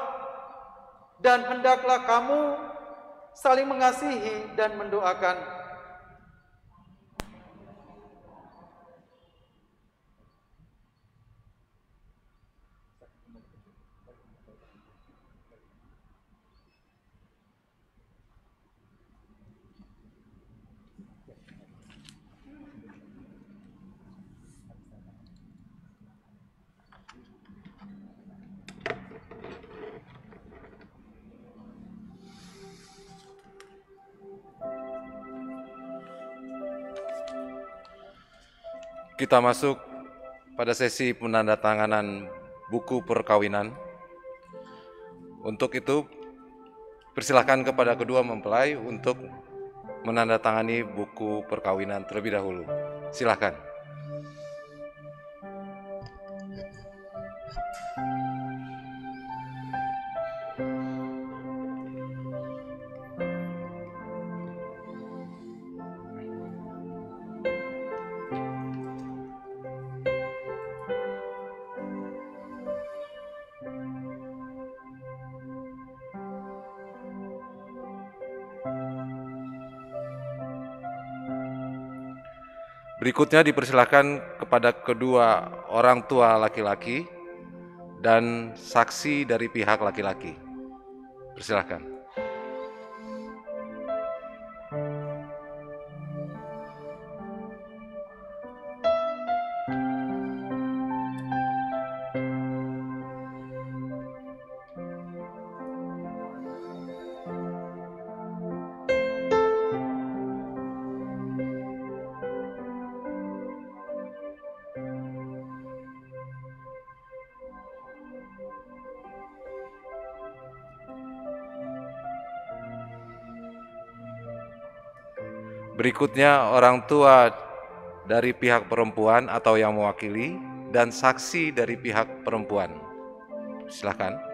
Speaker 4: dan hendaklah kamu saling mengasihi dan mendoakan.
Speaker 2: Kita masuk pada sesi penandatanganan buku perkawinan. Untuk itu, persilahkan kepada kedua mempelai untuk menandatangani buku perkawinan terlebih dahulu. Silahkan. Berikutnya dipersilakan kepada kedua orang tua laki-laki dan saksi dari pihak laki-laki. Persilakan. Berikutnya orang tua dari pihak perempuan atau yang mewakili dan saksi dari pihak perempuan. Silakan.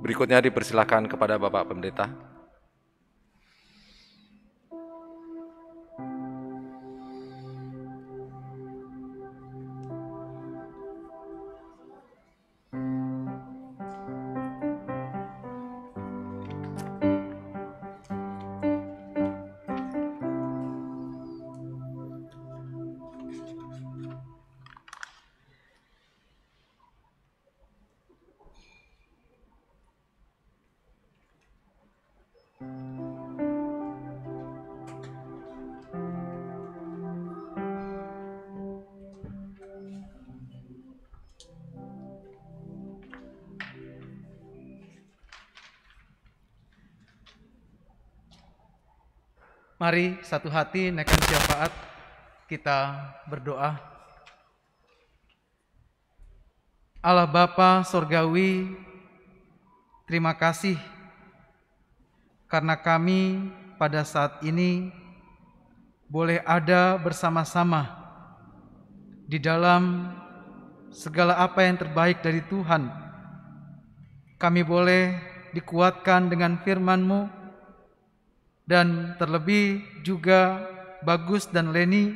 Speaker 2: Berikutnya dipersilakan kepada Bapak Pendeta.
Speaker 4: Mari satu hati naikkan syafaat, kita berdoa. Allah Bapa Sorgawi, terima kasih karena kami pada saat ini boleh ada bersama-sama di dalam segala apa yang terbaik dari Tuhan. Kami boleh dikuatkan dengan firman-Mu, dan terlebih juga Bagus dan Leni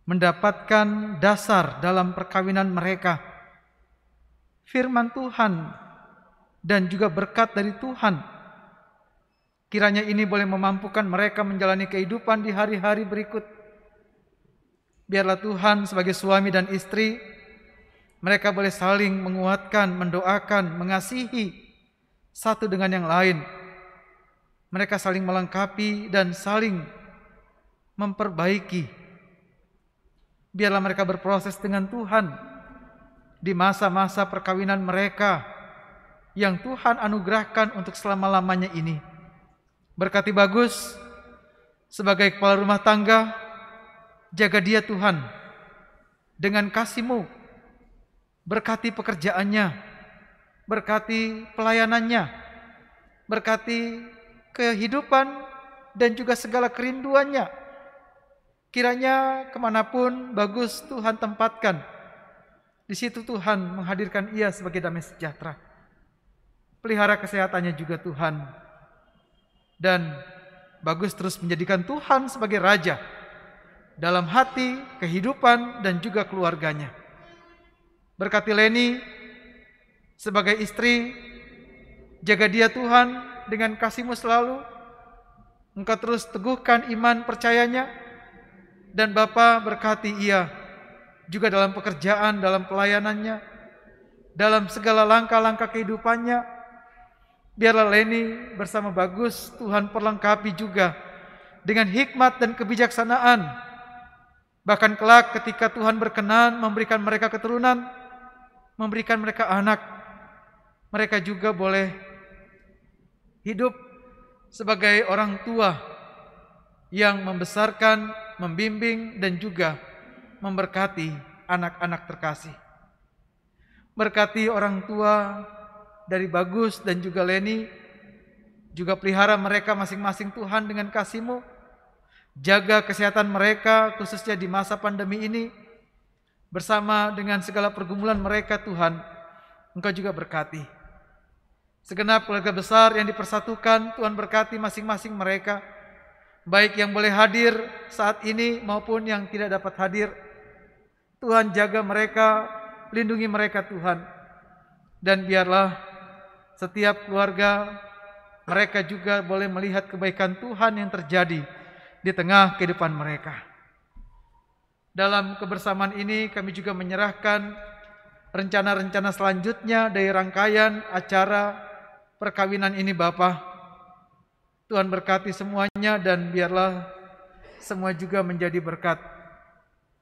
Speaker 4: mendapatkan dasar dalam perkawinan mereka, firman Tuhan dan juga berkat dari Tuhan. Kiranya ini boleh memampukan mereka menjalani kehidupan di hari-hari berikut. Biarlah Tuhan sebagai suami dan istri, mereka boleh saling menguatkan, mendoakan, mengasihi satu dengan yang lain. Mereka saling melengkapi dan saling memperbaiki. Biarlah mereka berproses dengan Tuhan di masa-masa perkawinan mereka yang Tuhan anugerahkan untuk selama-lamanya ini. Berkati Bagus sebagai kepala rumah tangga, jaga dia Tuhan dengan kasih-Mu. Berkati pekerjaannya, berkati pelayanannya, berkati kehidupan dan juga segala kerinduannya. Kiranya kemanapun Bagus Tuhan tempatkan, di situ Tuhan menghadirkan ia sebagai damai sejahtera. Pelihara kesehatannya juga Tuhan, dan Bagus terus menjadikan Tuhan sebagai Raja dalam hati, kehidupan, dan juga keluarganya. Berkati Leni sebagai istri, jaga dia Tuhan dengan kasih-Mu selalu. Engkau terus teguhkan iman percayanya, dan Bapa berkati ia juga dalam pekerjaan, dalam pelayanannya, dalam segala langkah-langkah kehidupannya. Biarlah Leni bersama Bagus Tuhan perlengkapi juga dengan hikmat dan kebijaksanaan. Bahkan kelak ketika Tuhan berkenan memberikan mereka keturunan, memberikan mereka anak, mereka juga boleh hidup sebagai orang tua yang membesarkan, membimbing, dan juga memberkati anak-anak terkasih. Berkati orang tua dari Bagus dan juga Leni, juga pelihara mereka masing-masing Tuhan dengan kasih-Mu. Jaga kesehatan mereka khususnya di masa pandemi ini, bersama dengan segala pergumulan mereka Tuhan. Engkau juga berkati segenap keluarga besar yang dipersatukan. Tuhan berkati masing-masing mereka, baik yang boleh hadir saat ini maupun yang tidak dapat hadir. Tuhan jaga mereka, lindungi mereka Tuhan. Dan biarlah setiap keluarga mereka juga boleh melihat kebaikan Tuhan yang terjadi di tengah kehidupan mereka. Dalam kebersamaan ini kami juga menyerahkan rencana-rencana selanjutnya dari rangkaian acara perkawinan ini Bapa. Tuhan berkati semuanya, dan biarlah semua juga menjadi berkat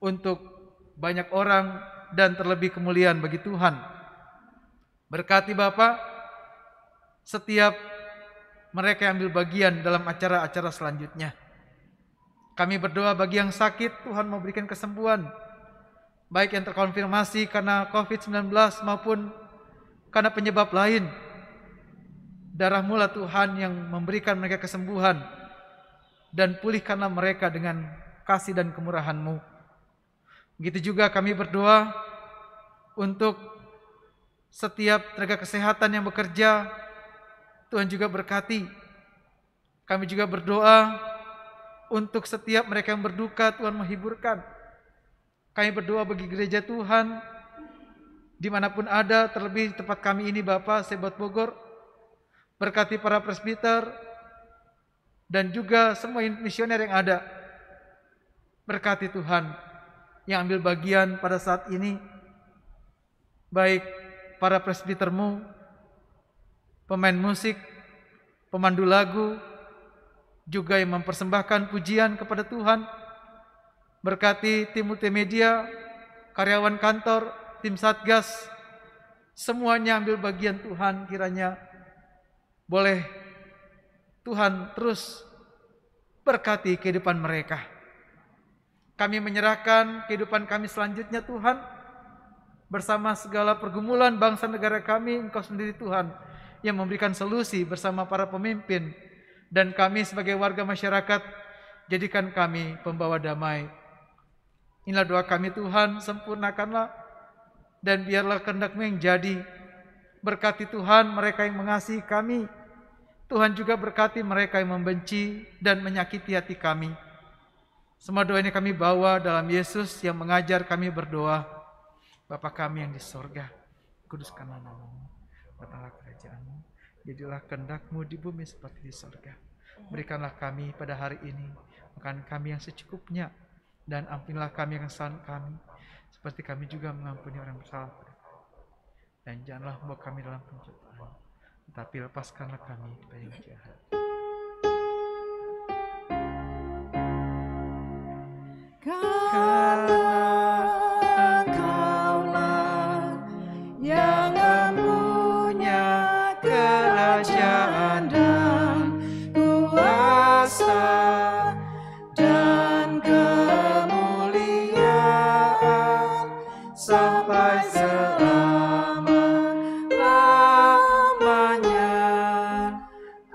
Speaker 4: untuk banyak orang dan terlebih kemuliaan bagi Tuhan. Berkati Bapa setiap mereka yang ambil bagian dalam acara-acara selanjutnya. Kami berdoa bagi yang sakit, Tuhan memberikan kesembuhan, baik yang terkonfirmasi karena COVID-19 maupun karena penyebab lain. Darah-Mu lah Tuhan yang memberikan mereka kesembuhan, dan pulihkanlah mereka dengan kasih dan kemurahan-Mu. Begitu juga kami berdoa untuk setiap tenaga kesehatan yang bekerja, Tuhan juga berkati. Kami juga berdoa untuk setiap mereka yang berduka, Tuhan menghiburkan. Kami berdoa bagi gereja Tuhan, dimanapun ada, terlebih di tempat kami ini Bapak, Sebat Bogor. Berkati para presbiter, dan juga semua misioner yang ada. Berkati Tuhan yang ambil bagian pada saat ini, baik para presbitermu, pemain musik, pemandu lagu, juga yang mempersembahkan pujian kepada Tuhan. Berkati tim multimedia, karyawan kantor, tim Satgas, semuanya ambil bagian Tuhan, kiranya boleh Tuhan terus berkati kehidupan mereka. Kami menyerahkan kehidupan kami selanjutnya Tuhan, bersama segala pergumulan bangsa negara kami, Engkau sendiri Tuhan yang memberikan solusi bersama para pemimpin, dan kami sebagai warga masyarakat, jadikan kami pembawa damai. Inilah doa kami Tuhan, sempurnakanlah dan biarlah kehendak-Mu yang jadi. Berkati Tuhan mereka yang mengasihi kami, Tuhan juga berkati mereka yang membenci dan menyakiti hati kami. Semua doa ini kami bawa dalam Yesus yang mengajar kami berdoa. Bapa kami yang di sorga, kuduskanlah nama-Mu, datanglah kerajaan-Mu, jadilah kehendak-Mu di bumi seperti di sorga. Berikanlah kami pada hari ini makan kami yang secukupnya, dan ampunilah kami yang kesalahan kami, seperti kami juga mengampuni orang bersalah pada kami. Dan janganlah membawa kami dalam pencobaan, tetapi lepaskanlah kami dari yang jahat.
Speaker 5: Karena Engkaulah yang mempunyai kerajaan dan kuasa dan kemuliaan sampai selama-lamanya.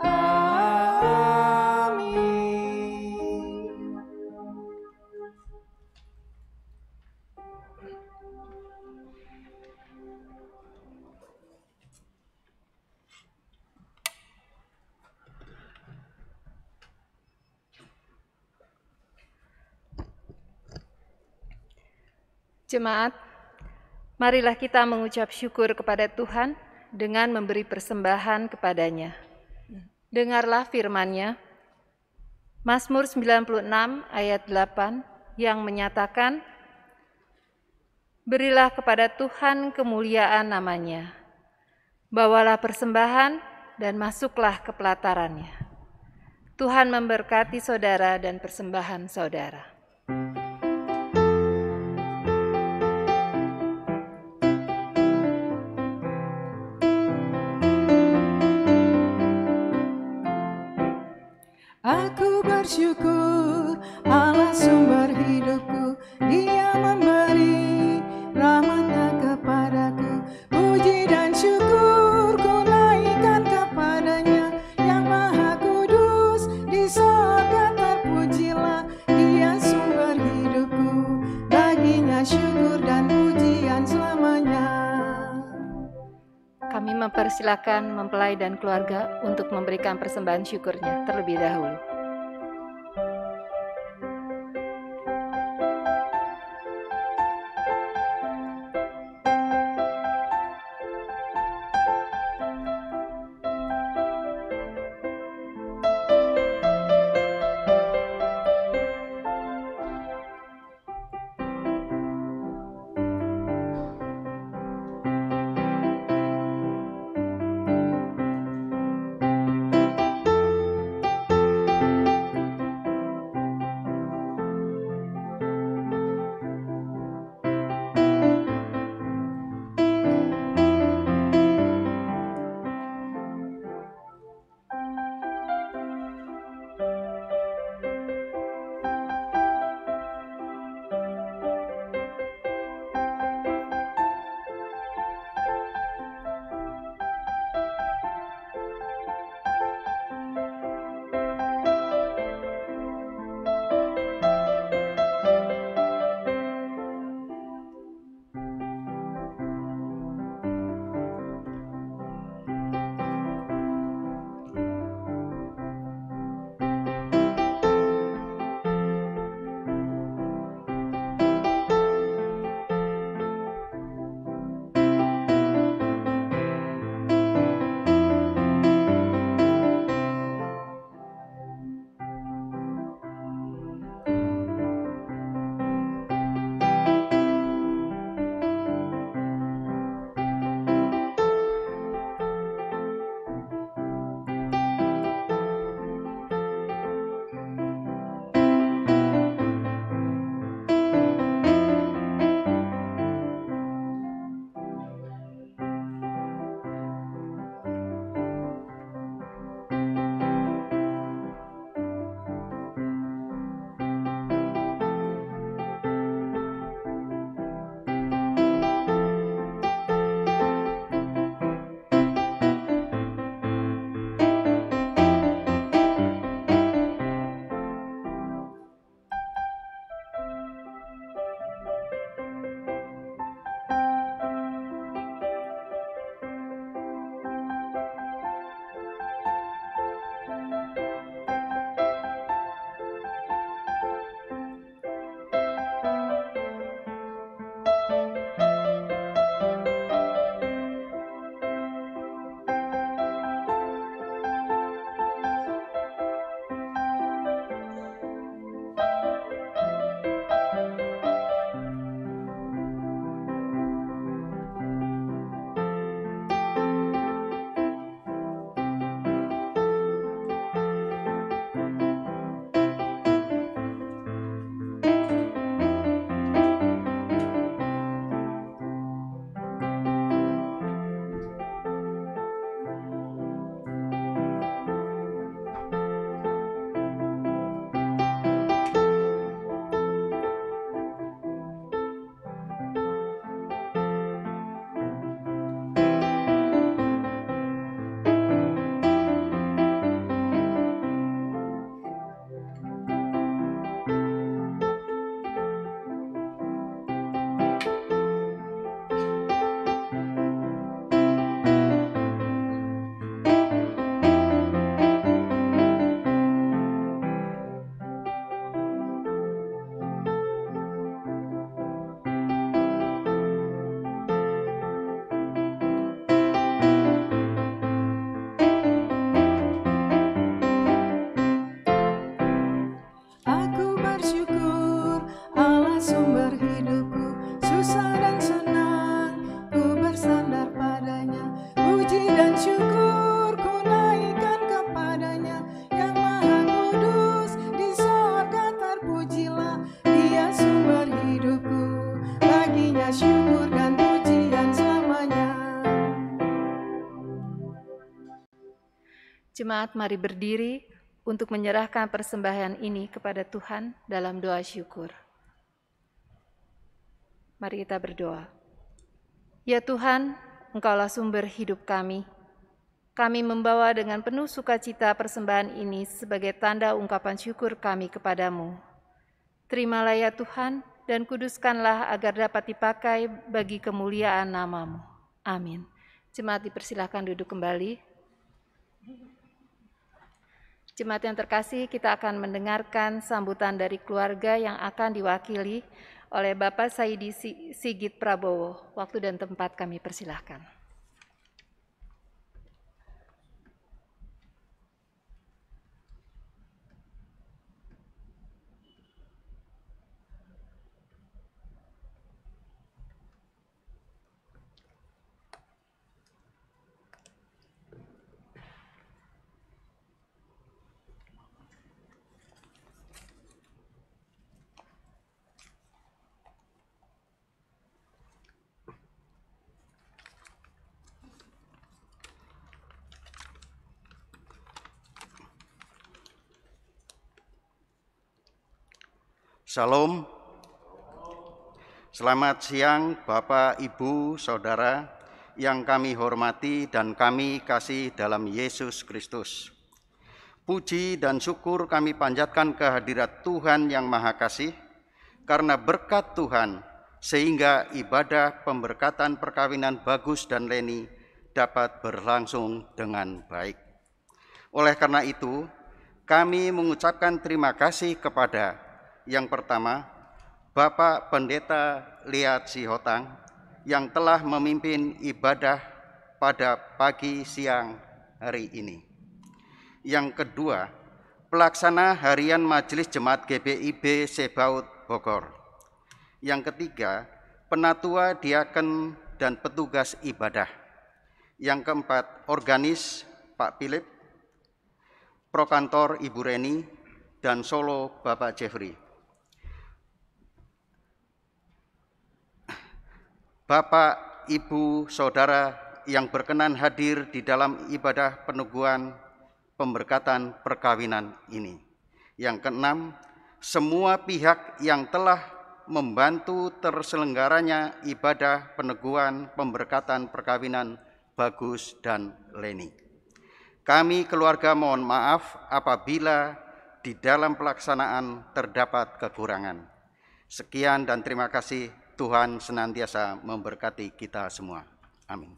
Speaker 5: Amin.
Speaker 9: Jemaat, marilah kita mengucap syukur kepada Tuhan dengan memberi persembahan kepadanya. Dengarlah firman-Nya, Mazmur 96 ayat 8 yang menyatakan, berilah kepada Tuhan kemuliaan namanya, bawalah persembahan dan masuklah ke pelatarannya. Tuhan memberkati saudara dan persembahan saudara.
Speaker 5: Aku bersyukur Allah sumber hidupku, Dia memberi rahmat-Nya kepadaku. Puji dan syukur ku naikkan kepadanya, yang maha kudus di sorga terpujilah. Dia sumber hidupku, baginya syukur dan pujian selamanya.
Speaker 9: Kami mempersilakan mempelai dan keluarga untuk memberikan persembahan syukurnya terlebih dahulu.
Speaker 5: syukur ku naikkan kepadanya yang maha kudus. Di sorga terpujilah Dia sumber hidupku, baginya syukur dan pujian selamanya.
Speaker 9: Jemaat, mari berdiri untuk menyerahkan persembahan ini kepada Tuhan dalam doa syukur. Mari kita berdoa. Ya Tuhan, Engkaulah sumber hidup kami. Kami membawa dengan penuh sukacita persembahan ini sebagai tanda ungkapan syukur kami kepadamu. Terimalah ya Tuhan, dan kuduskanlah agar dapat dipakai bagi kemuliaan nama-Mu. Amin. Jemaat dipersilakan duduk kembali. Jemaat yang terkasih, kita akan mendengarkan sambutan dari keluarga yang akan diwakili oleh Bapak Saidi Sigit Prabowo. Waktu dan tempat kami persilahkan.
Speaker 10: Salam. Selamat siang Bapak, Ibu, Saudara yang kami hormati dan kami kasih dalam Yesus Kristus. Puji dan syukur kami panjatkan kehadirat Tuhan yang Maha Kasih, karena berkat Tuhan sehingga ibadah pemberkatan perkawinan Bagus dan Leni dapat berlangsung dengan baik. Oleh karena itu, kami mengucapkan terima kasih kepada yang pertama, Bapak Pendeta Liat Sihotang yang telah memimpin ibadah pada pagi siang hari ini. Yang kedua, pelaksana harian Majelis Jemaat GBIB Sebaut Bogor. Yang ketiga, penatua diaken dan petugas ibadah. Yang keempat, organis Pak Philip, prokantor Ibu Reni, dan solo Bapak Jeffrey. Bapak, Ibu, Saudara yang berkenan hadir di dalam ibadah peneguhan pemberkatan perkawinan ini. Yang keenam, semua pihak yang telah membantu terselenggaranya ibadah peneguhan pemberkatan perkawinan Bagus dan Leni. Kami keluarga mohon maaf apabila di dalam pelaksanaan terdapat kekurangan. Sekian dan terima kasih. Tuhan senantiasa memberkati kita semua. Amin.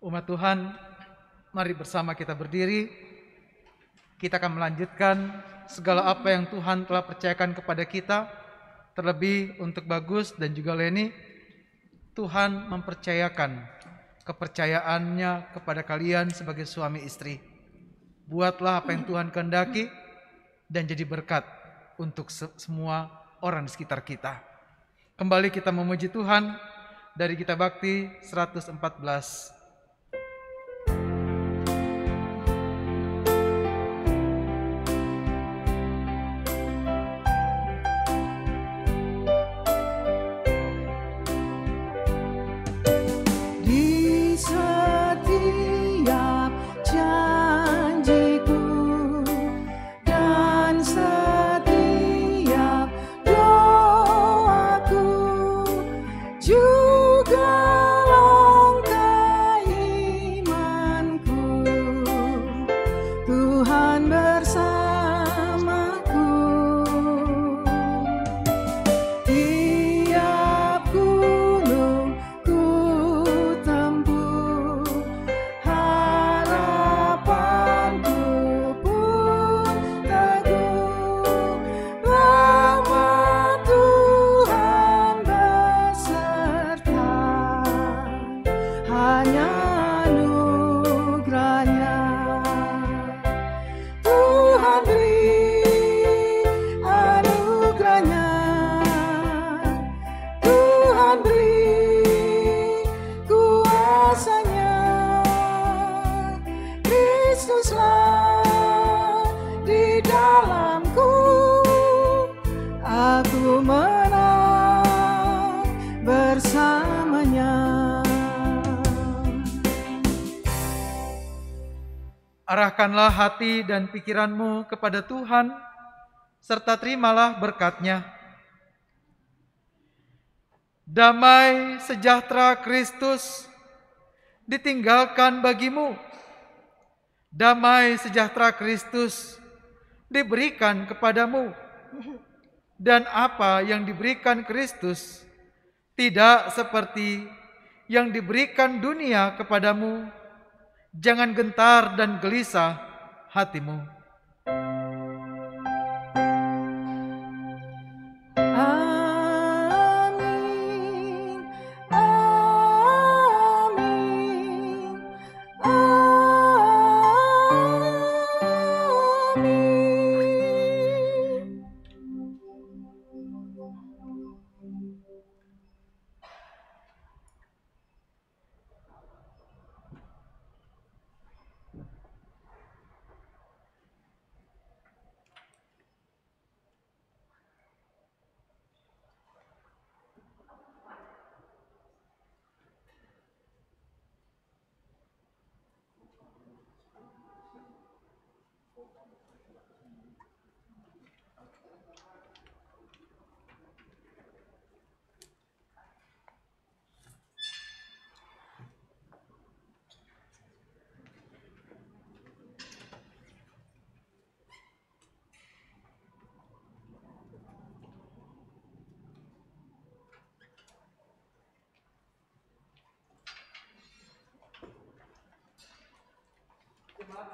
Speaker 4: Umat Tuhan, mari bersama kita berdiri. Kita akan melanjutkan segala apa yang Tuhan telah percayakan kepada kita, terlebih untuk Bagus dan juga Leni. Tuhan mempercayakan kepercayaannya kepada kalian sebagai suami istri. Buatlah apa yang Tuhan kehendaki dan jadi berkat untuk semua orang di sekitar kita. Kembali kita memuji Tuhan dari Gita Bakti 114.
Speaker 5: Juga langkah
Speaker 4: Arahkanlah hati dan pikiranmu kepada Tuhan, serta terimalah berkat-Nya. Damai sejahtera Kristus ditinggalkan bagimu. Damai sejahtera Kristus diberikan kepadamu. Dan apa yang diberikan Kristus tidak seperti yang diberikan dunia kepadamu. Jangan gentar dan gelisah hatimu.
Speaker 5: Amin, amin, amin.
Speaker 4: Jemaat